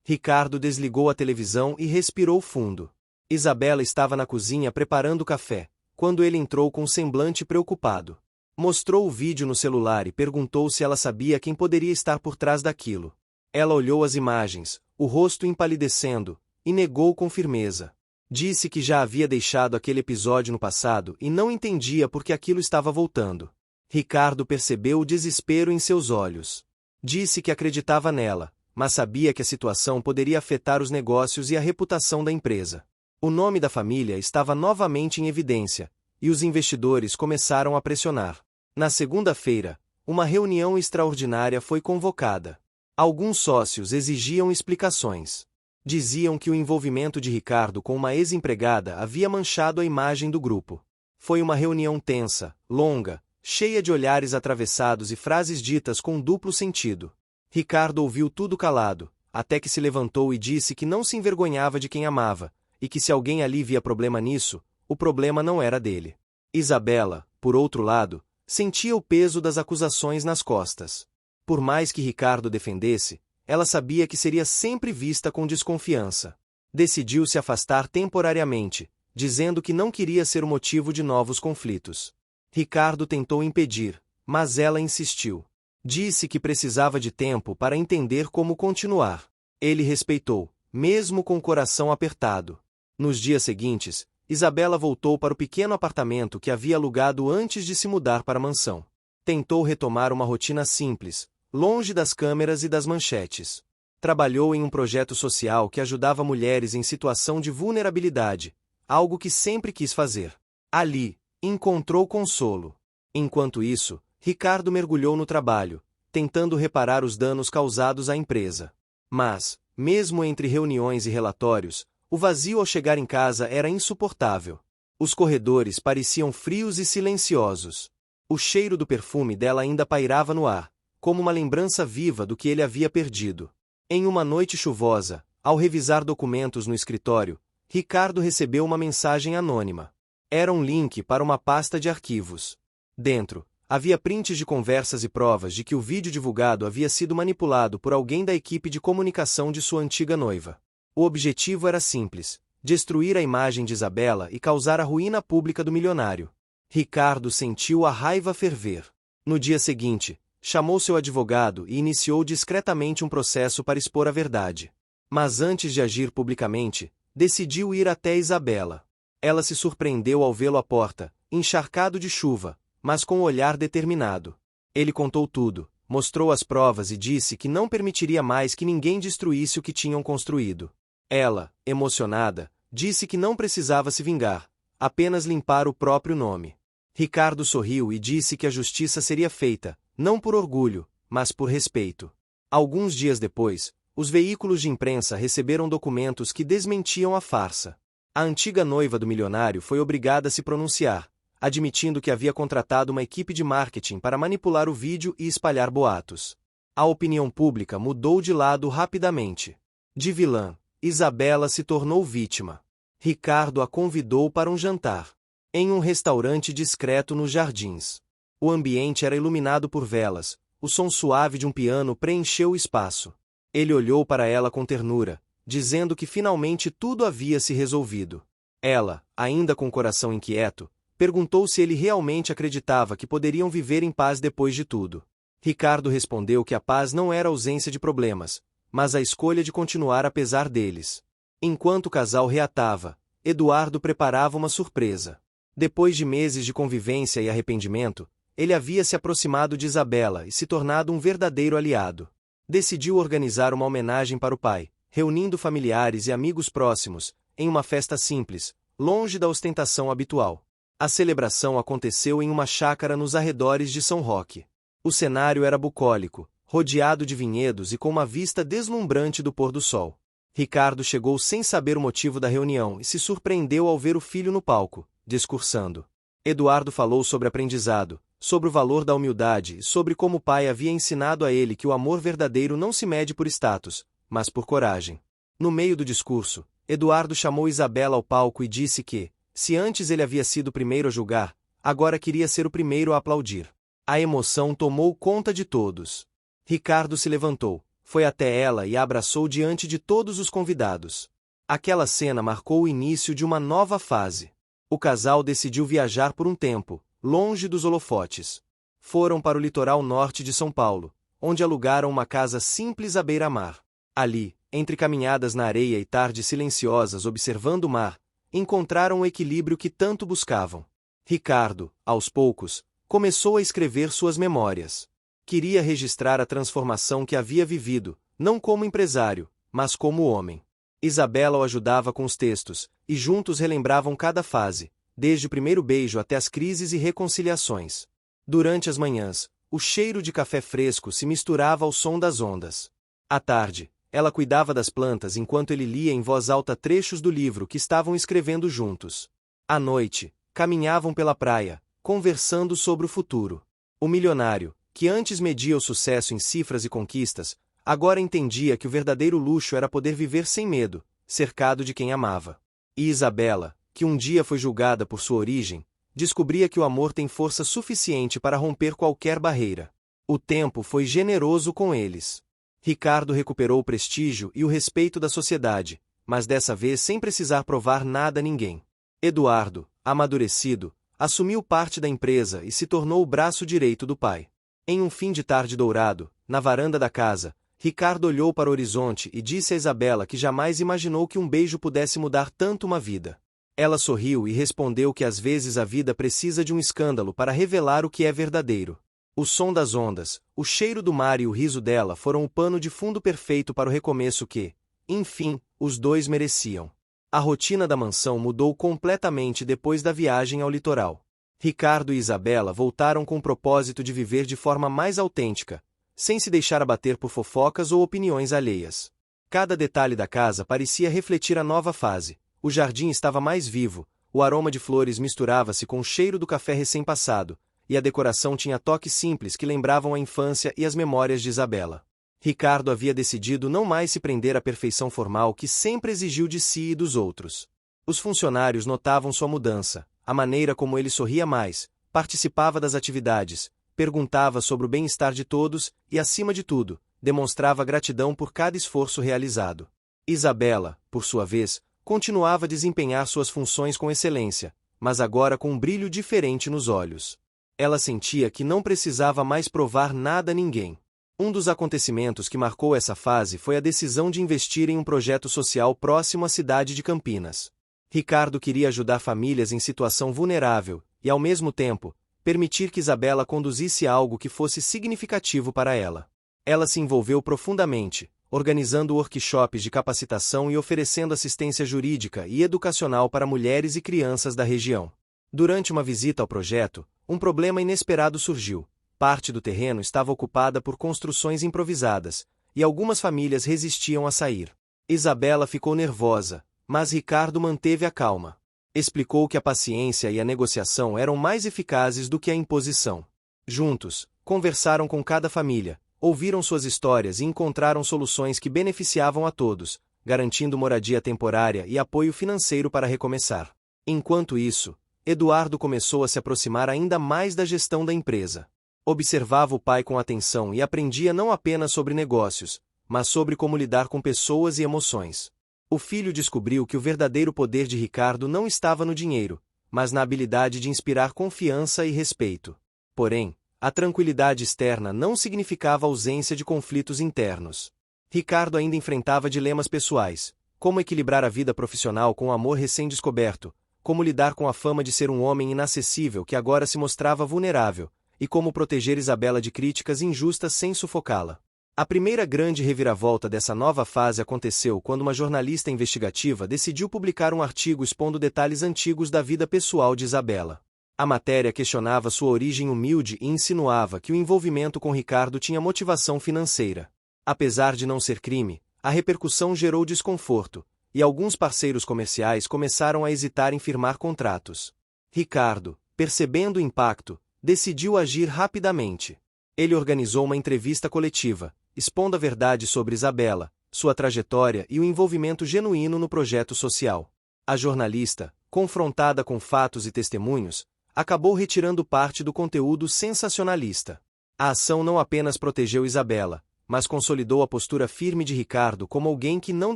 Ricardo desligou a televisão e respirou fundo. Isabela estava na cozinha preparando café, quando ele entrou com um semblante preocupado. Mostrou o vídeo no celular e perguntou se ela sabia quem poderia estar por trás daquilo. Ela olhou as imagens, o rosto empalidecendo, e negou com firmeza. Disse que já havia deixado aquele episódio no passado e não entendia por que aquilo estava voltando. Ricardo percebeu o desespero em seus olhos. Disse que acreditava nela, mas sabia que a situação poderia afetar os negócios e a reputação da empresa. O nome da família estava novamente em evidência, e os investidores começaram a pressionar. Na segunda-feira, uma reunião extraordinária foi convocada. Alguns sócios exigiam explicações. Diziam que o envolvimento de Ricardo com uma ex-empregada havia manchado a imagem do grupo. Foi uma reunião tensa, longa, cheia de olhares atravessados e frases ditas com duplo sentido. Ricardo ouviu tudo calado, até que se levantou e disse que não se envergonhava de quem amava, e que se alguém ali via problema nisso, o problema não era dele. Isabela, por outro lado, sentia o peso das acusações nas costas. Por mais que Ricardo defendesse, ela sabia que seria sempre vista com desconfiança. Decidiu se afastar temporariamente, dizendo que não queria ser o motivo de novos conflitos. Ricardo tentou impedir, mas ela insistiu. Disse que precisava de tempo para entender como continuar. Ele respeitou, mesmo com o coração apertado. Nos dias seguintes, Isabela voltou para o pequeno apartamento que havia alugado antes de se mudar para a mansão. Tentou retomar uma rotina simples, longe das câmeras e das manchetes. Trabalhou em um projeto social que ajudava mulheres em situação de vulnerabilidade, algo que sempre quis fazer. Ali, encontrou consolo. Enquanto isso, Ricardo mergulhou no trabalho, tentando reparar os danos causados à empresa. Mas, mesmo entre reuniões e relatórios, o vazio ao chegar em casa era insuportável. Os corredores pareciam frios e silenciosos. O cheiro do perfume dela ainda pairava no ar, como uma lembrança viva do que ele havia perdido. Em uma noite chuvosa, ao revisar documentos no escritório, Ricardo recebeu uma mensagem anônima. Era um link para uma pasta de arquivos. Dentro, havia prints de conversas e provas de que o vídeo divulgado havia sido manipulado por alguém da equipe de comunicação de sua antiga noiva. O objetivo era simples: destruir a imagem de Isabela e causar a ruína pública do milionário. Ricardo sentiu a raiva ferver. No dia seguinte, chamou seu advogado e iniciou discretamente um processo para expor a verdade. Mas antes de agir publicamente, decidiu ir até Isabela. Ela se surpreendeu ao vê-lo à porta, encharcado de chuva, mas com um olhar determinado. Ele contou tudo, mostrou as provas e disse que não permitiria mais que ninguém destruísse o que tinham construído. Ela, emocionada, disse que não precisava se vingar, apenas limpar o próprio nome. Ricardo sorriu e disse que a justiça seria feita, não por orgulho, mas por respeito. Alguns dias depois, os veículos de imprensa receberam documentos que desmentiam a farsa. A antiga noiva do milionário foi obrigada a se pronunciar, admitindo que havia contratado uma equipe de marketing para manipular o vídeo e espalhar boatos. A opinião pública mudou de lado rapidamente. De vilã, Isabela se tornou vítima. Ricardo a convidou para um jantar. Em um restaurante discreto nos jardins. O ambiente era iluminado por velas, o som suave de um piano preencheu o espaço. Ele olhou para ela com ternura, dizendo que finalmente tudo havia se resolvido. Ela, ainda com o coração inquieto, perguntou se ele realmente acreditava que poderiam viver em paz depois de tudo. Ricardo respondeu que a paz não era a ausência de problemas, mas a escolha de continuar apesar deles. Enquanto o casal reatava, Eduardo preparava uma surpresa. Depois de meses de convivência e arrependimento, ele havia se aproximado de Isabela e se tornado um verdadeiro aliado. Decidiu organizar uma homenagem para o pai, reunindo familiares e amigos próximos, em uma festa simples, longe da ostentação habitual. A celebração aconteceu em uma chácara nos arredores de São Roque. O cenário era bucólico, rodeado de vinhedos e com uma vista deslumbrante do pôr do sol. Ricardo chegou sem saber o motivo da reunião e se surpreendeu ao ver o filho no palco, discursando. Eduardo falou sobre aprendizado, sobre o valor da humildade e sobre como o pai havia ensinado a ele que o amor verdadeiro não se mede por status, mas por coragem. No meio do discurso, Eduardo chamou Isabela ao palco e disse que, se antes ele havia sido o primeiro a julgar, agora queria ser o primeiro a aplaudir. A emoção tomou conta de todos. Ricardo se levantou, foi até ela e a abraçou diante de todos os convidados. Aquela cena marcou o início de uma nova fase. O casal decidiu viajar por um tempo, longe dos holofotes. Foram para o litoral norte de São Paulo, onde alugaram uma casa simples à beira-mar. Ali, entre caminhadas na areia e tardes silenciosas observando o mar, encontraram o equilíbrio que tanto buscavam. Ricardo, aos poucos, começou a escrever suas memórias. Queria registrar a transformação que havia vivido, não como empresário, mas como homem. Isabela o ajudava com os textos, e juntos relembravam cada fase, desde o primeiro beijo até as crises e reconciliações. Durante as manhãs, o cheiro de café fresco se misturava ao som das ondas. À tarde, ela cuidava das plantas enquanto ele lia em voz alta trechos do livro que estavam escrevendo juntos. À noite, caminhavam pela praia, conversando sobre o futuro. O milionário, que antes media o sucesso em cifras e conquistas, agora entendia que o verdadeiro luxo era poder viver sem medo, cercado de quem amava. E Isabela, que um dia foi julgada por sua origem, descobria que o amor tem força suficiente para romper qualquer barreira. O tempo foi generoso com eles. Ricardo recuperou o prestígio e o respeito da sociedade, mas dessa vez sem precisar provar nada a ninguém. Eduardo, amadurecido, assumiu parte da empresa e se tornou o braço direito do pai. Em um fim de tarde dourado, na varanda da casa, Ricardo olhou para o horizonte e disse a Isabela que jamais imaginou que um beijo pudesse mudar tanto uma vida. Ela sorriu e respondeu que às vezes a vida precisa de um escândalo para revelar o que é verdadeiro. O som das ondas, o cheiro do mar e o riso dela foram o pano de fundo perfeito para o recomeço que, enfim, os dois mereciam. A rotina da mansão mudou completamente depois da viagem ao litoral. Ricardo e Isabela voltaram com o propósito de viver de forma mais autêntica, sem se deixar abater por fofocas ou opiniões alheias. Cada detalhe da casa parecia refletir a nova fase. O jardim estava mais vivo, o aroma de flores misturava-se com o cheiro do café recém-passado, e a decoração tinha toques simples que lembravam a infância e as memórias de Isabela. Ricardo havia decidido não mais se prender à perfeição formal que sempre exigiu de si e dos outros. Os funcionários notavam sua mudança, a maneira como ele sorria mais, participava das atividades, perguntava sobre o bem-estar de todos e, acima de tudo, demonstrava gratidão por cada esforço realizado. Isabela, por sua vez, continuava a desempenhar suas funções com excelência, mas agora com um brilho diferente nos olhos. Ela sentia que não precisava mais provar nada a ninguém. Um dos acontecimentos que marcou essa fase foi a decisão de investir em um projeto social próximo à cidade de Campinas. Ricardo queria ajudar famílias em situação vulnerável e, ao mesmo tempo, permitir que Isabela conduzisse algo que fosse significativo para ela. Ela se envolveu profundamente, organizando workshops de capacitação e oferecendo assistência jurídica e educacional para mulheres e crianças da região. Durante uma visita ao projeto, um problema inesperado surgiu. Parte do terreno estava ocupada por construções improvisadas, e algumas famílias resistiam a sair. Isabela ficou nervosa, mas Ricardo manteve a calma. Explicou que a paciência e a negociação eram mais eficazes do que a imposição. Juntos, conversaram com cada família, ouviram suas histórias e encontraram soluções que beneficiavam a todos, garantindo moradia temporária e apoio financeiro para recomeçar. Enquanto isso, Eduardo começou a se aproximar ainda mais da gestão da empresa. Observava o pai com atenção e aprendia não apenas sobre negócios, mas sobre como lidar com pessoas e emoções. O filho descobriu que o verdadeiro poder de Ricardo não estava no dinheiro, mas na habilidade de inspirar confiança e respeito. Porém, a tranquilidade externa não significava ausência de conflitos internos. Ricardo ainda enfrentava dilemas pessoais, como equilibrar a vida profissional com o amor recém-descoberto, como lidar com a fama de ser um homem inacessível que agora se mostrava vulnerável, e como proteger Isabela de críticas injustas sem sufocá-la. A primeira grande reviravolta dessa nova fase aconteceu quando uma jornalista investigativa decidiu publicar um artigo expondo detalhes antigos da vida pessoal de Isabela. A matéria questionava sua origem humilde e insinuava que o envolvimento com Ricardo tinha motivação financeira. Apesar de não ser crime, a repercussão gerou desconforto, e alguns parceiros comerciais começaram a hesitar em firmar contratos. Ricardo, percebendo o impacto, decidiu agir rapidamente. Ele organizou uma entrevista coletiva, expondo a verdade sobre Isabela, sua trajetória e o envolvimento genuíno no projeto social. A jornalista, confrontada com fatos e testemunhos, acabou retirando parte do conteúdo sensacionalista. A ação não apenas protegeu Isabela, mas consolidou a postura firme de Ricardo como alguém que não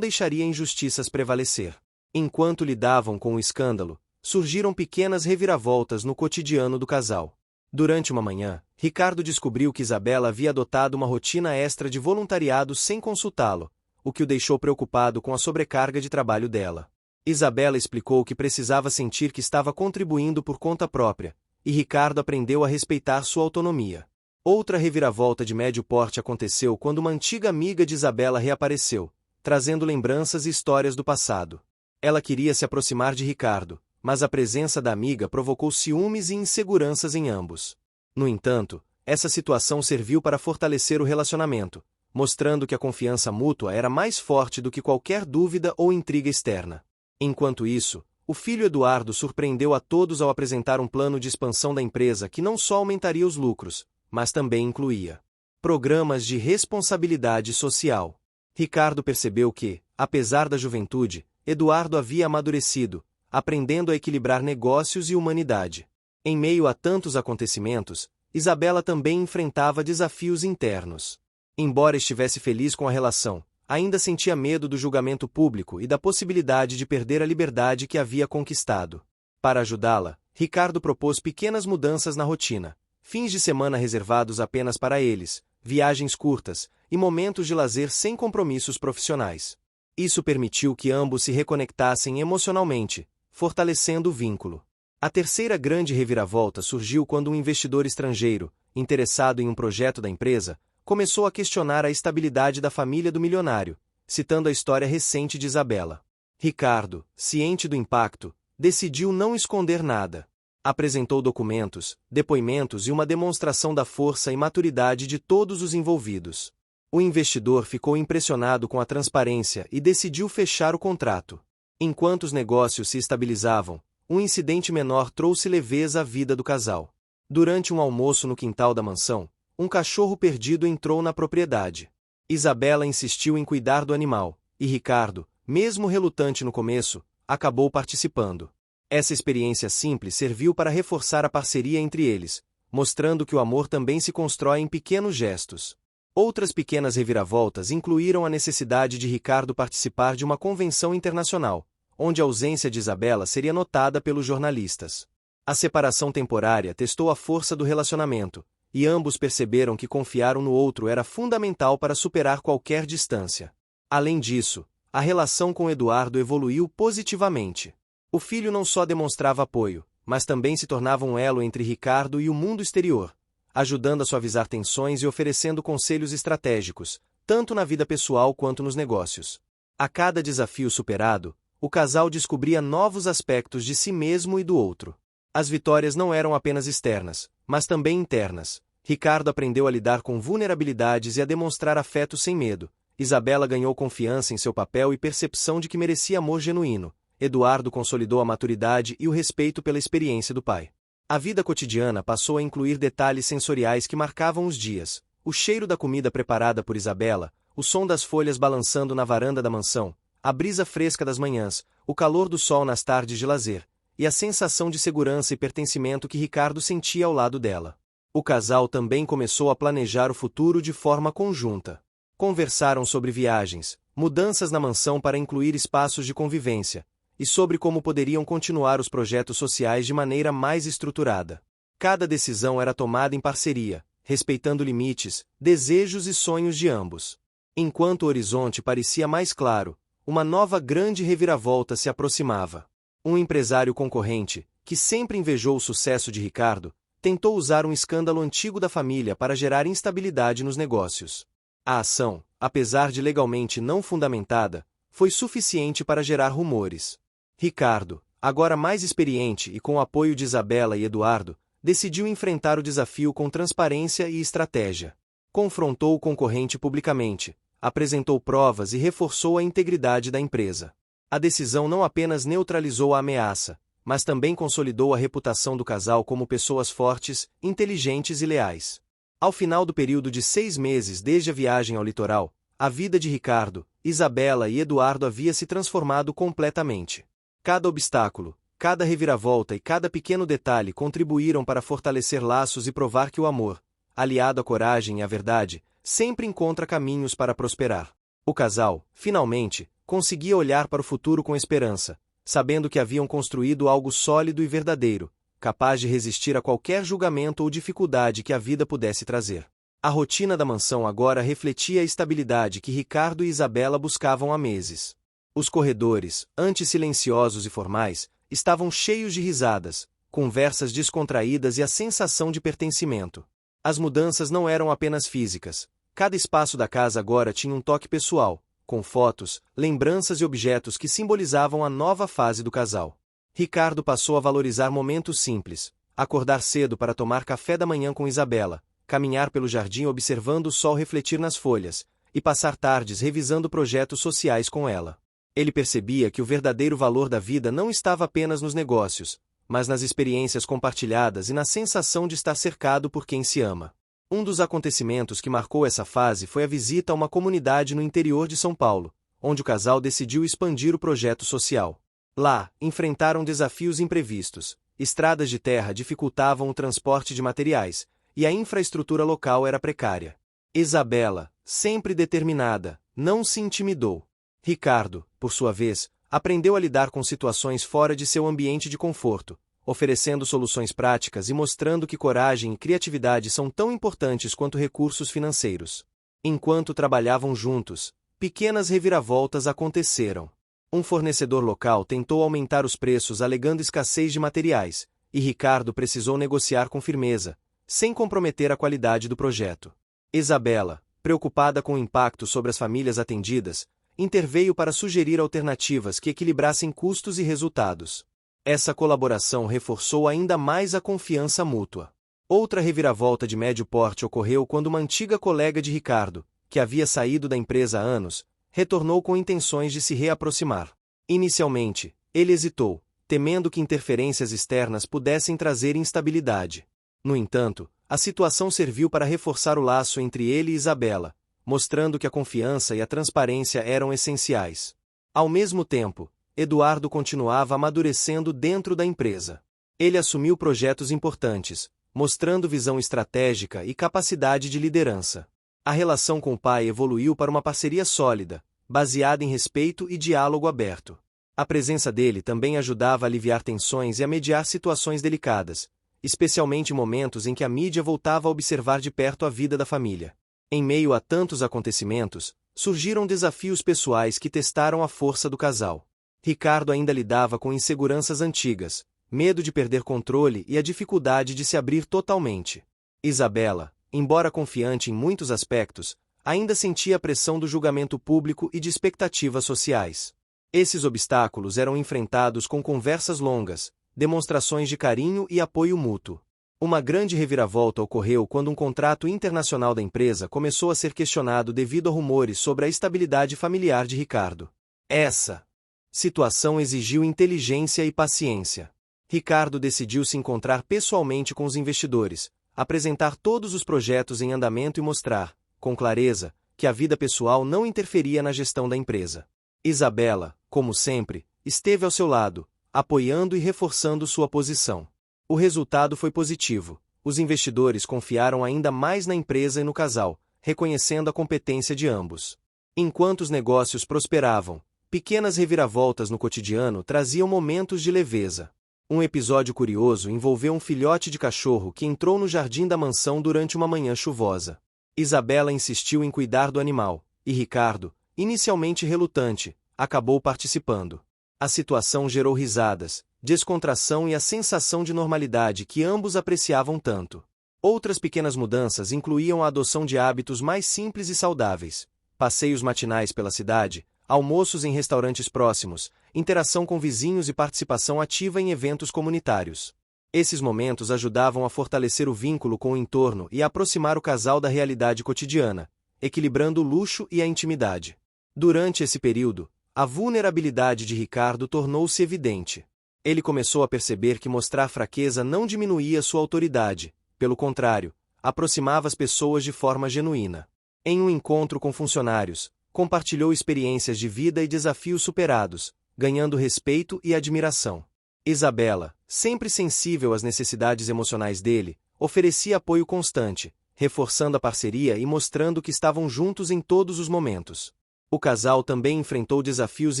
deixaria injustiças prevalecer. Enquanto lidavam com o escândalo, surgiram pequenas reviravoltas no cotidiano do casal. Durante uma manhã, Ricardo descobriu que Isabela havia adotado uma rotina extra de voluntariado sem consultá-lo, o que o deixou preocupado com a sobrecarga de trabalho dela. Isabela explicou que precisava sentir que estava contribuindo por conta própria, e Ricardo aprendeu a respeitar sua autonomia. Outra reviravolta de médio porte aconteceu quando uma antiga amiga de Isabela reapareceu, trazendo lembranças e histórias do passado. Ela queria se aproximar de Ricardo, mas a presença da amiga provocou ciúmes e inseguranças em ambos. No entanto, essa situação serviu para fortalecer o relacionamento, mostrando que a confiança mútua era mais forte do que qualquer dúvida ou intriga externa. Enquanto isso, o filho Eduardo surpreendeu a todos ao apresentar um plano de expansão da empresa que não só aumentaria os lucros, mas também incluía programas de responsabilidade social. Ricardo percebeu que, apesar da juventude, Eduardo havia amadurecido, aprendendo a equilibrar negócios e humanidade. Em meio a tantos acontecimentos, Isabela também enfrentava desafios internos. Embora estivesse feliz com a relação, ainda sentia medo do julgamento público e da possibilidade de perder a liberdade que havia conquistado. Para ajudá-la, Ricardo propôs pequenas mudanças na rotina, fins de semana reservados apenas para eles, viagens curtas e momentos de lazer sem compromissos profissionais. Isso permitiu que ambos se reconectassem emocionalmente, fortalecendo o vínculo. A terceira grande reviravolta surgiu quando um investidor estrangeiro, interessado em um projeto da empresa, começou a questionar a estabilidade da família do milionário, citando a história recente de Isabela. Ricardo, ciente do impacto, decidiu não esconder nada. Apresentou documentos, depoimentos e uma demonstração da força e maturidade de todos os envolvidos. O investidor ficou impressionado com a transparência e decidiu fechar o contrato. Enquanto os negócios se estabilizavam, um incidente menor trouxe leveza à vida do casal. Durante um almoço no quintal da mansão, um cachorro perdido entrou na propriedade. Isabela insistiu em cuidar do animal, e Ricardo, mesmo relutante no começo, acabou participando. Essa experiência simples serviu para reforçar a parceria entre eles, mostrando que o amor também se constrói em pequenos gestos. Outras pequenas reviravoltas incluíram a necessidade de Ricardo participar de uma convenção internacional, onde a ausência de Isabela seria notada pelos jornalistas. A separação temporária testou a força do relacionamento, e ambos perceberam que confiar um no outro era fundamental para superar qualquer distância. Além disso, a relação com Eduardo evoluiu positivamente. O filho não só demonstrava apoio, mas também se tornava um elo entre Ricardo e o mundo exterior, ajudando a suavizar tensões e oferecendo conselhos estratégicos, tanto na vida pessoal quanto nos negócios. A cada desafio superado, o casal descobria novos aspectos de si mesmo e do outro. As vitórias não eram apenas externas, mas também internas. Ricardo aprendeu a lidar com vulnerabilidades e a demonstrar afeto sem medo. Isabela ganhou confiança em seu papel e percepção de que merecia amor genuíno. Eduardo consolidou a maturidade e o respeito pela experiência do pai. A vida cotidiana passou a incluir detalhes sensoriais que marcavam os dias. O cheiro da comida preparada por Isabela, o som das folhas balançando na varanda da mansão, a brisa fresca das manhãs, o calor do sol nas tardes de lazer, e a sensação de segurança e pertencimento que Ricardo sentia ao lado dela. O casal também começou a planejar o futuro de forma conjunta. Conversaram sobre viagens, mudanças na mansão para incluir espaços de convivência, e sobre como poderiam continuar os projetos sociais de maneira mais estruturada. Cada decisão era tomada em parceria, respeitando limites, desejos e sonhos de ambos. Enquanto o horizonte parecia mais claro, uma nova grande reviravolta se aproximava. Um empresário concorrente, que sempre invejou o sucesso de Ricardo, tentou usar um escândalo antigo da família para gerar instabilidade nos negócios. A ação, apesar de legalmente não fundamentada, foi suficiente para gerar rumores. Ricardo, agora mais experiente e com o apoio de Isabela e Eduardo, decidiu enfrentar o desafio com transparência e estratégia. Confrontou o concorrente publicamente, apresentou provas e reforçou a integridade da empresa. A decisão não apenas neutralizou a ameaça, mas também consolidou a reputação do casal como pessoas fortes, inteligentes e leais. Ao final do período de 6 meses desde a viagem ao litoral, a vida de Ricardo, Isabela e Eduardo havia se transformado completamente. Cada obstáculo, cada reviravolta e cada pequeno detalhe contribuíram para fortalecer laços e provar que o amor, aliado à coragem e à verdade, sempre encontra caminhos para prosperar. O casal, finalmente, conseguia olhar para o futuro com esperança, sabendo que haviam construído algo sólido e verdadeiro, capaz de resistir a qualquer julgamento ou dificuldade que a vida pudesse trazer. A rotina da mansão agora refletia a estabilidade que Ricardo e Isabela buscavam há meses. Os corredores, antes silenciosos e formais, estavam cheios de risadas, conversas descontraídas e a sensação de pertencimento. As mudanças não eram apenas físicas. Cada espaço da casa agora tinha um toque pessoal, com fotos, lembranças e objetos que simbolizavam a nova fase do casal. Ricardo passou a valorizar momentos simples, acordar cedo para tomar café da manhã com Isabela, caminhar pelo jardim observando o sol refletir nas folhas, e passar tardes revisando projetos sociais com ela. Ele percebia que o verdadeiro valor da vida não estava apenas nos negócios, mas nas experiências compartilhadas e na sensação de estar cercado por quem se ama. Um dos acontecimentos que marcou essa fase foi a visita a uma comunidade no interior de São Paulo, onde o casal decidiu expandir o projeto social. Lá, enfrentaram desafios imprevistos. Estradas de terra dificultavam o transporte de materiais, e a infraestrutura local era precária. Isabela, sempre determinada, não se intimidou. Ricardo, por sua vez, aprendeu a lidar com situações fora de seu ambiente de conforto, oferecendo soluções práticas e mostrando que coragem e criatividade são tão importantes quanto recursos financeiros. Enquanto trabalhavam juntos, pequenas reviravoltas aconteceram. Um fornecedor local tentou aumentar os preços alegando escassez de materiais, e Ricardo precisou negociar com firmeza, sem comprometer a qualidade do projeto. Isabela, preocupada com o impacto sobre as famílias atendidas, interveio para sugerir alternativas que equilibrassem custos e resultados. Essa colaboração reforçou ainda mais a confiança mútua. Outra reviravolta de médio porte ocorreu quando uma antiga colega de Ricardo, que havia saído da empresa há anos, retornou com intenções de se reaproximar. Inicialmente, ele hesitou, temendo que interferências externas pudessem trazer instabilidade. No entanto, a situação serviu para reforçar o laço entre ele e Isabela, mostrando que a confiança e a transparência eram essenciais. Ao mesmo tempo, Eduardo continuava amadurecendo dentro da empresa. Ele assumiu projetos importantes, mostrando visão estratégica e capacidade de liderança. A relação com o pai evoluiu para uma parceria sólida, baseada em respeito e diálogo aberto. A presença dele também ajudava a aliviar tensões e a mediar situações delicadas, especialmente em momentos em que a mídia voltava a observar de perto a vida da família. Em meio a tantos acontecimentos, surgiram desafios pessoais que testaram a força do casal. Ricardo ainda lidava com inseguranças antigas, medo de perder controle e a dificuldade de se abrir totalmente. Isabela, embora confiante em muitos aspectos, ainda sentia a pressão do julgamento público e de expectativas sociais. Esses obstáculos eram enfrentados com conversas longas, demonstrações de carinho e apoio mútuo. Uma grande reviravolta ocorreu quando um contrato internacional da empresa começou a ser questionado devido a rumores sobre a estabilidade familiar de Ricardo. Essa situação exigiu inteligência e paciência. Ricardo decidiu se encontrar pessoalmente com os investidores, apresentar todos os projetos em andamento e mostrar, com clareza, que a vida pessoal não interferia na gestão da empresa. Isabela, como sempre, esteve ao seu lado, apoiando e reforçando sua posição. O resultado foi positivo. Os investidores confiaram ainda mais na empresa e no casal, reconhecendo a competência de ambos. Enquanto os negócios prosperavam, pequenas reviravoltas no cotidiano traziam momentos de leveza. Um episódio curioso envolveu um filhote de cachorro que entrou no jardim da mansão durante uma manhã chuvosa. Isabela insistiu em cuidar do animal, e Ricardo, inicialmente relutante, acabou participando. A situação gerou risadas, descontração e a sensação de normalidade que ambos apreciavam tanto. Outras pequenas mudanças incluíam a adoção de hábitos mais simples e saudáveis, passeios matinais pela cidade, almoços em restaurantes próximos, interação com vizinhos e participação ativa em eventos comunitários. Esses momentos ajudavam a fortalecer o vínculo com o entorno e a aproximar o casal da realidade cotidiana, equilibrando o luxo e a intimidade. Durante esse período, a vulnerabilidade de Ricardo tornou-se evidente. Ele começou a perceber que mostrar fraqueza não diminuía sua autoridade, pelo contrário, aproximava as pessoas de forma genuína. Em um encontro com funcionários, compartilhou experiências de vida e desafios superados, ganhando respeito e admiração. Isabela, sempre sensível às necessidades emocionais dele, oferecia apoio constante, reforçando a parceria e mostrando que estavam juntos em todos os momentos. O casal também enfrentou desafios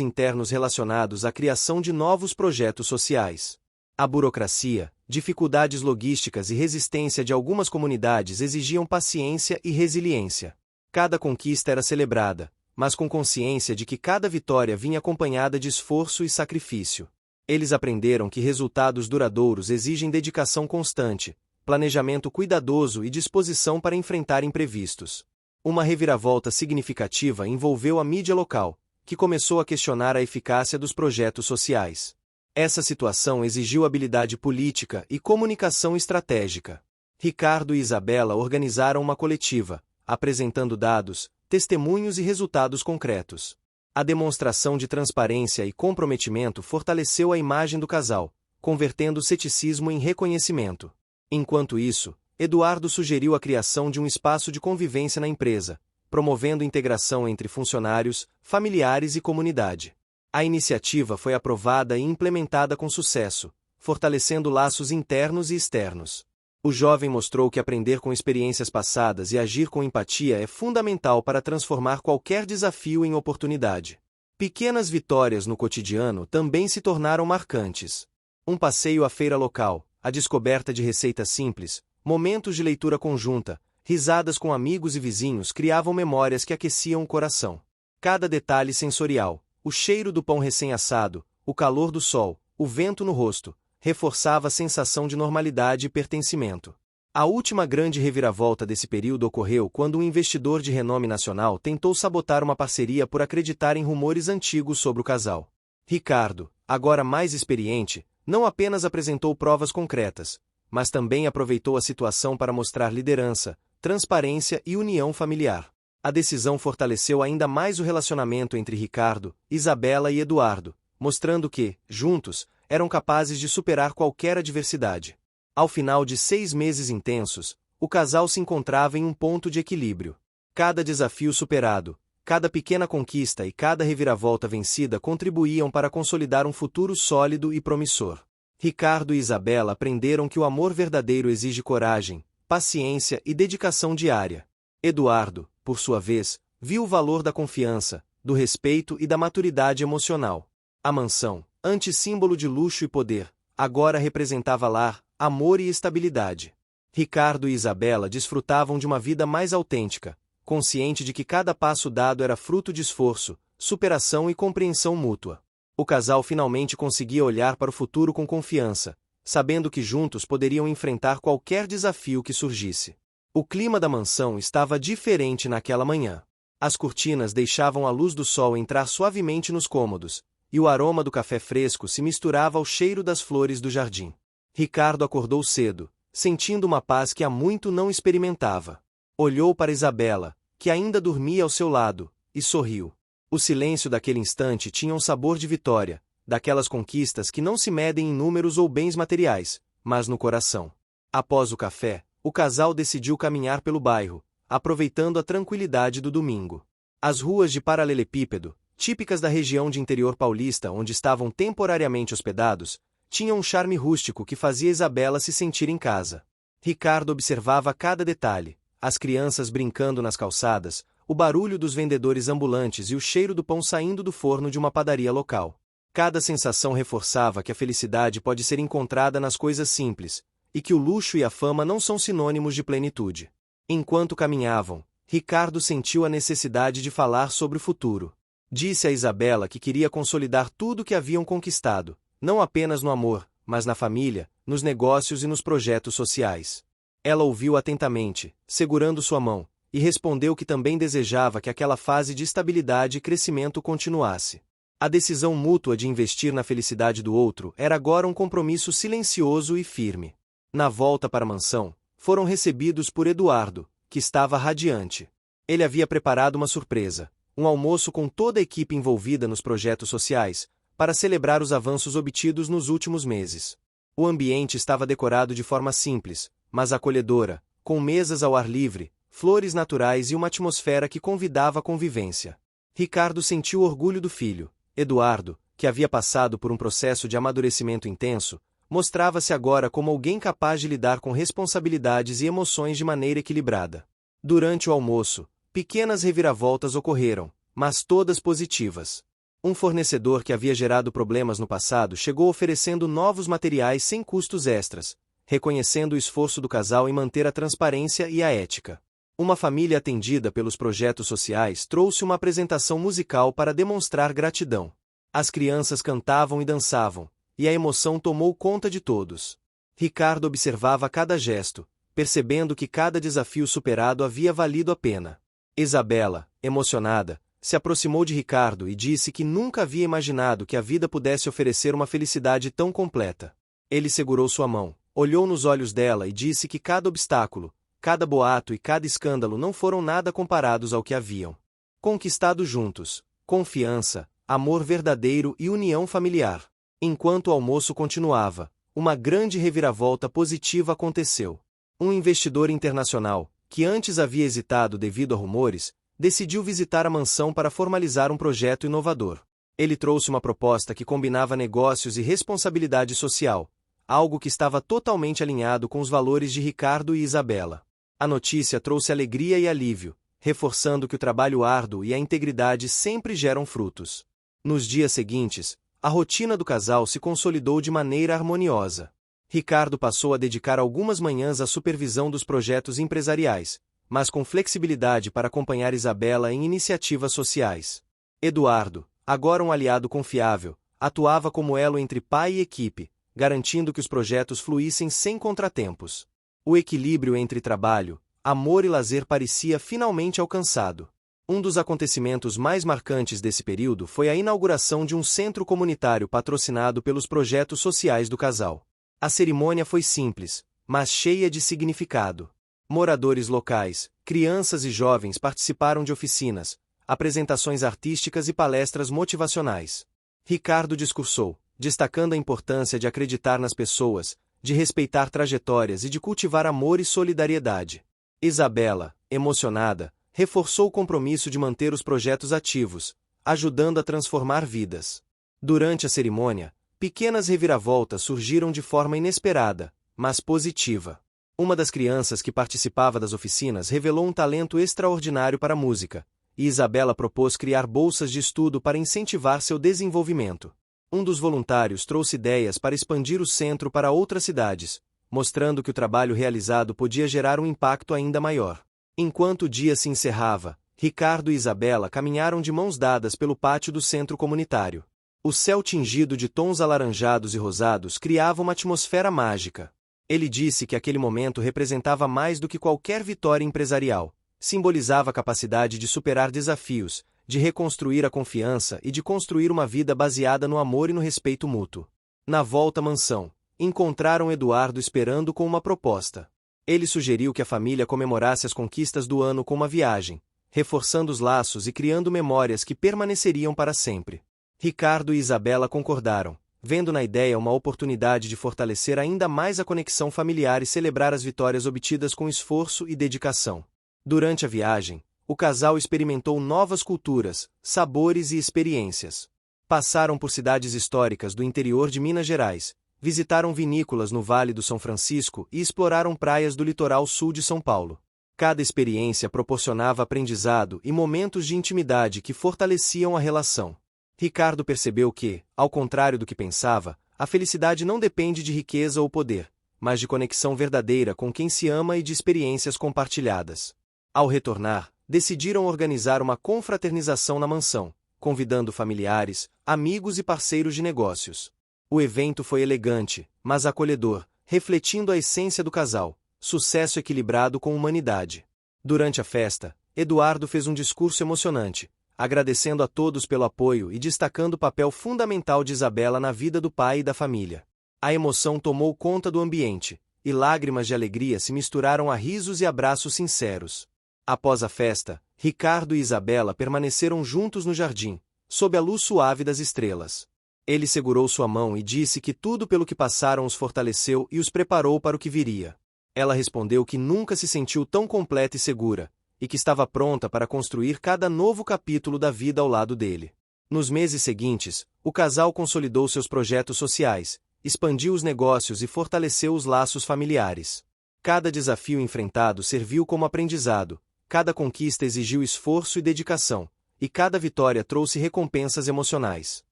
internos relacionados à criação de novos projetos sociais. A burocracia, dificuldades logísticas e resistência de algumas comunidades exigiam paciência e resiliência. Cada conquista era celebrada, mas com consciência de que cada vitória vinha acompanhada de esforço e sacrifício. Eles aprenderam que resultados duradouros exigem dedicação constante, planejamento cuidadoso e disposição para enfrentar imprevistos. Uma reviravolta significativa envolveu a mídia local, que começou a questionar a eficácia dos projetos sociais. Essa situação exigiu habilidade política e comunicação estratégica. Ricardo e Isabela organizaram uma coletiva, apresentando dados, testemunhos e resultados concretos. A demonstração de transparência e comprometimento fortaleceu a imagem do casal, convertendo o ceticismo em reconhecimento. Enquanto isso, Eduardo sugeriu a criação de um espaço de convivência na empresa, promovendo integração entre funcionários, familiares e comunidade. A iniciativa foi aprovada e implementada com sucesso, fortalecendo laços internos e externos. O jovem mostrou que aprender com experiências passadas e agir com empatia é fundamental para transformar qualquer desafio em oportunidade. Pequenas vitórias no cotidiano também se tornaram marcantes. Um passeio à feira local, a descoberta de receitas simples, momentos de leitura conjunta, risadas com amigos e vizinhos criavam memórias que aqueciam o coração. Cada detalhe sensorial, o cheiro do pão recém-assado, o calor do sol, o vento no rosto, reforçava a sensação de normalidade e pertencimento. A última grande reviravolta desse período ocorreu quando um investidor de renome nacional tentou sabotar uma parceria por acreditar em rumores antigos sobre o casal. Ricardo, agora mais experiente, não apenas apresentou provas concretas, mas também aproveitou a situação para mostrar liderança, transparência e união familiar. A decisão fortaleceu ainda mais o relacionamento entre Ricardo, Isabela e Eduardo, mostrando que, juntos, eram capazes de superar qualquer adversidade. Ao final de 6 meses intensos, o casal se encontrava em um ponto de equilíbrio. Cada desafio superado, cada pequena conquista e cada reviravolta vencida contribuíam para consolidar um futuro sólido e promissor. Ricardo e Isabela aprenderam que o amor verdadeiro exige coragem, paciência e dedicação diária. Eduardo, por sua vez, viu o valor da confiança, do respeito e da maturidade emocional. A mansão, antes símbolo de luxo e poder, agora representava lar, amor e estabilidade. Ricardo e Isabela desfrutavam de uma vida mais autêntica, consciente de que cada passo dado era fruto de esforço, superação e compreensão mútua. O casal finalmente conseguia olhar para o futuro com confiança, sabendo que juntos poderiam enfrentar qualquer desafio que surgisse. O clima da mansão estava diferente naquela manhã. As cortinas deixavam a luz do sol entrar suavemente nos cômodos, e o aroma do café fresco se misturava ao cheiro das flores do jardim. Ricardo acordou cedo, sentindo uma paz que há muito não experimentava. Olhou para Isabela, que ainda dormia ao seu lado, e sorriu. O silêncio daquele instante tinha um sabor de vitória, daquelas conquistas que não se medem em números ou bens materiais, mas no coração. Após o café, o casal decidiu caminhar pelo bairro, aproveitando a tranquilidade do domingo. As ruas de paralelepípedo, típicas da região de interior paulista onde estavam temporariamente hospedados, tinham um charme rústico que fazia Isabela se sentir em casa. Ricardo observava cada detalhe, as crianças brincando nas calçadas, o barulho dos vendedores ambulantes e o cheiro do pão saindo do forno de uma padaria local. Cada sensação reforçava que a felicidade pode ser encontrada nas coisas simples, e que o luxo e a fama não são sinônimos de plenitude. Enquanto caminhavam, Ricardo sentiu a necessidade de falar sobre o futuro. Disse a Isabela que queria consolidar tudo o que haviam conquistado, não apenas no amor, mas na família, nos negócios e nos projetos sociais. Ela ouviu atentamente, segurando sua mão, e respondeu que também desejava que aquela fase de estabilidade e crescimento continuasse. A decisão mútua de investir na felicidade do outro era agora um compromisso silencioso e firme. Na volta para a mansão, foram recebidos por Eduardo, que estava radiante. Ele havia preparado uma surpresa, um almoço com toda a equipe envolvida nos projetos sociais, para celebrar os avanços obtidos nos últimos meses. O ambiente estava decorado de forma simples, mas acolhedora, com mesas ao ar livre, flores naturais e uma atmosfera que convidava à convivência. Ricardo sentiu orgulho do filho. Eduardo, que havia passado por um processo de amadurecimento intenso, mostrava-se agora como alguém capaz de lidar com responsabilidades e emoções de maneira equilibrada. Durante o almoço, pequenas reviravoltas ocorreram, mas todas positivas. Um fornecedor que havia gerado problemas no passado chegou oferecendo novos materiais sem custos extras, reconhecendo o esforço do casal em manter a transparência e a ética. Uma família atendida pelos projetos sociais trouxe uma apresentação musical para demonstrar gratidão. As crianças cantavam e dançavam, e a emoção tomou conta de todos. Ricardo observava cada gesto, percebendo que cada desafio superado havia valido a pena. Isabela, emocionada, se aproximou de Ricardo e disse que nunca havia imaginado que a vida pudesse oferecer uma felicidade tão completa. Ele segurou sua mão, olhou nos olhos dela e disse que cada obstáculo, cada boato e cada escândalo não foram nada comparados ao que haviam conquistado juntos: confiança, amor verdadeiro e união familiar. Enquanto o almoço continuava, uma grande reviravolta positiva aconteceu. Um investidor internacional, que antes havia hesitado devido a rumores, decidiu visitar a mansão para formalizar um projeto inovador. Ele trouxe uma proposta que combinava negócios e responsabilidade social, algo que estava totalmente alinhado com os valores de Ricardo e Isabela. A notícia trouxe alegria e alívio, reforçando que o trabalho árduo e a integridade sempre geram frutos. Nos dias seguintes, a rotina do casal se consolidou de maneira harmoniosa. Ricardo passou a dedicar algumas manhãs à supervisão dos projetos empresariais, mas com flexibilidade para acompanhar Isabela em iniciativas sociais. Eduardo, agora um aliado confiável, atuava como elo entre pai e equipe, garantindo que os projetos fluíssem sem contratempos. O equilíbrio entre trabalho, amor e lazer parecia finalmente alcançado. Um dos acontecimentos mais marcantes desse período foi a inauguração de um centro comunitário patrocinado pelos projetos sociais do casal. A cerimônia foi simples, mas cheia de significado. Moradores locais, crianças e jovens participaram de oficinas, apresentações artísticas e palestras motivacionais. Ricardo discursou, destacando a importância de acreditar nas pessoas, de respeitar trajetórias e de cultivar amor e solidariedade. Isabela, emocionada, reforçou o compromisso de manter os projetos ativos, ajudando a transformar vidas. Durante a cerimônia, pequenas reviravoltas surgiram de forma inesperada, mas positiva. Uma das crianças que participava das oficinas revelou um talento extraordinário para a música, e Isabela propôs criar bolsas de estudo para incentivar seu desenvolvimento. Um dos voluntários trouxe ideias para expandir o centro para outras cidades, mostrando que o trabalho realizado podia gerar um impacto ainda maior. Enquanto o dia se encerrava, Ricardo e Isabela caminharam de mãos dadas pelo pátio do centro comunitário. O céu tingido de tons alaranjados e rosados criava uma atmosfera mágica. Ele disse que aquele momento representava mais do que qualquer vitória empresarial. Simbolizava a capacidade de superar desafios, de reconstruir a confiança e de construir uma vida baseada no amor e no respeito mútuo. Na volta à mansão, encontraram Eduardo esperando com uma proposta. Ele sugeriu que a família comemorasse as conquistas do ano com uma viagem, reforçando os laços e criando memórias que permaneceriam para sempre. Ricardo e Isabela concordaram, vendo na ideia uma oportunidade de fortalecer ainda mais a conexão familiar e celebrar as vitórias obtidas com esforço e dedicação. Durante a viagem, o casal experimentou novas culturas, sabores e experiências. Passaram por cidades históricas do interior de Minas Gerais, visitaram vinícolas no Vale do São Francisco e exploraram praias do litoral sul de São Paulo. Cada experiência proporcionava aprendizado e momentos de intimidade que fortaleciam a relação. Ricardo percebeu que, ao contrário do que pensava, a felicidade não depende de riqueza ou poder, mas de conexão verdadeira com quem se ama e de experiências compartilhadas. Ao retornar, decidiram organizar uma confraternização na mansão, convidando familiares, amigos e parceiros de negócios. O evento foi elegante, mas acolhedor, refletindo a essência do casal, sucesso equilibrado com humanidade. Durante a festa, Eduardo fez um discurso emocionante, agradecendo a todos pelo apoio e destacando o papel fundamental de Isabela na vida do pai e da família. A emoção tomou conta do ambiente, e lágrimas de alegria se misturaram a risos e abraços sinceros. Após a festa, Ricardo e Isabela permaneceram juntos no jardim, sob a luz suave das estrelas. Ele segurou sua mão e disse que tudo pelo que passaram os fortaleceu e os preparou para o que viria. Ela respondeu que nunca se sentiu tão completa e segura, e que estava pronta para construir cada novo capítulo da vida ao lado dele. Nos meses seguintes, o casal consolidou seus projetos sociais, expandiu os negócios e fortaleceu os laços familiares. Cada desafio enfrentado serviu como aprendizado, cada conquista exigiu esforço e dedicação, e cada vitória trouxe recompensas emocionais.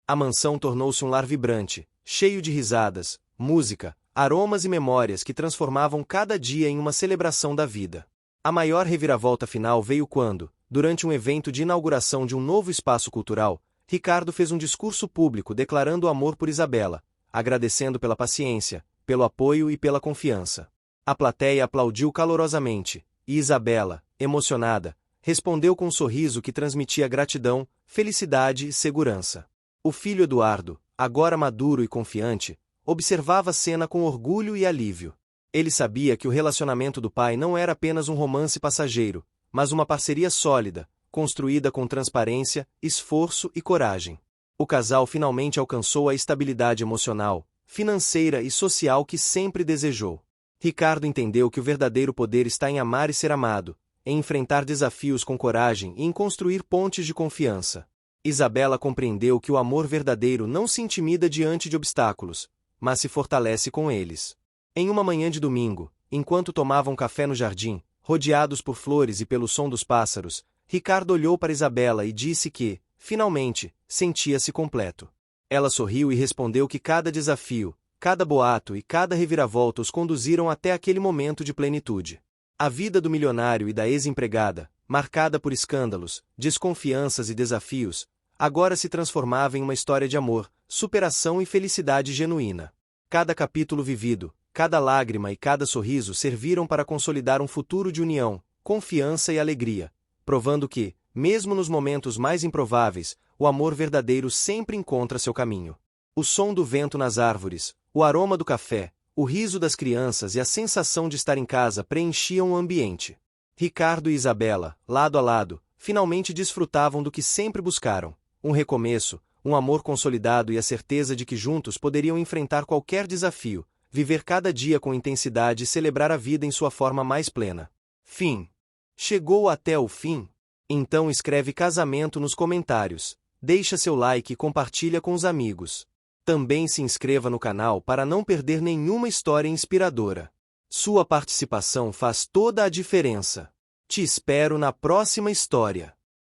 A mansão tornou-se um lar vibrante, cheio de risadas, música, aromas e memórias que transformavam cada dia em uma celebração da vida. A maior reviravolta final veio quando, durante um evento de inauguração de um novo espaço cultural, Ricardo fez um discurso público declarando amor por Isabela, agradecendo pela paciência, pelo apoio e pela confiança. A plateia aplaudiu calorosamente, e Isabela, emocionada, respondeu com um sorriso que transmitia gratidão, felicidade e segurança. O filho Eduardo, agora maduro e confiante, observava a cena com orgulho e alívio. Ele sabia que o relacionamento do pai não era apenas um romance passageiro, mas uma parceria sólida, construída com transparência, esforço e coragem. O casal finalmente alcançou a estabilidade emocional, financeira e social que sempre desejou. Ricardo entendeu que o verdadeiro poder está em amar e ser amado, em enfrentar desafios com coragem e em construir pontes de confiança. Isabela compreendeu que o amor verdadeiro não se intimida diante de obstáculos, mas se fortalece com eles. Em uma manhã de domingo, enquanto tomavam café no jardim, rodeados por flores e pelo som dos pássaros, Ricardo olhou para Isabela e disse que, finalmente, sentia-se completo. Ela sorriu e respondeu que cada desafio, cada boato e cada reviravolta os conduziram até aquele momento de plenitude. A vida do milionário e da ex-empregada, marcada por escândalos, desconfianças e desafios, agora se transformava em uma história de amor, superação e felicidade genuína. Cada capítulo vivido, cada lágrima e cada sorriso serviram para consolidar um futuro de união, confiança e alegria, provando que, mesmo nos momentos mais improváveis, o amor verdadeiro sempre encontra seu caminho. O som do vento nas árvores, o aroma do café, o riso das crianças e a sensação de estar em casa preenchiam o ambiente. Ricardo e Isabela, lado a lado, finalmente desfrutavam do que sempre buscaram: um recomeço, um amor consolidado e a certeza de que juntos poderiam enfrentar qualquer desafio, viver cada dia com intensidade e celebrar a vida em sua forma mais plena. Fim. Chegou até o fim? Então escreve casamento nos comentários, deixa seu like e compartilha com os amigos. Também se inscreva no canal para não perder nenhuma história inspiradora. Sua participação faz toda a diferença. Te espero na próxima história.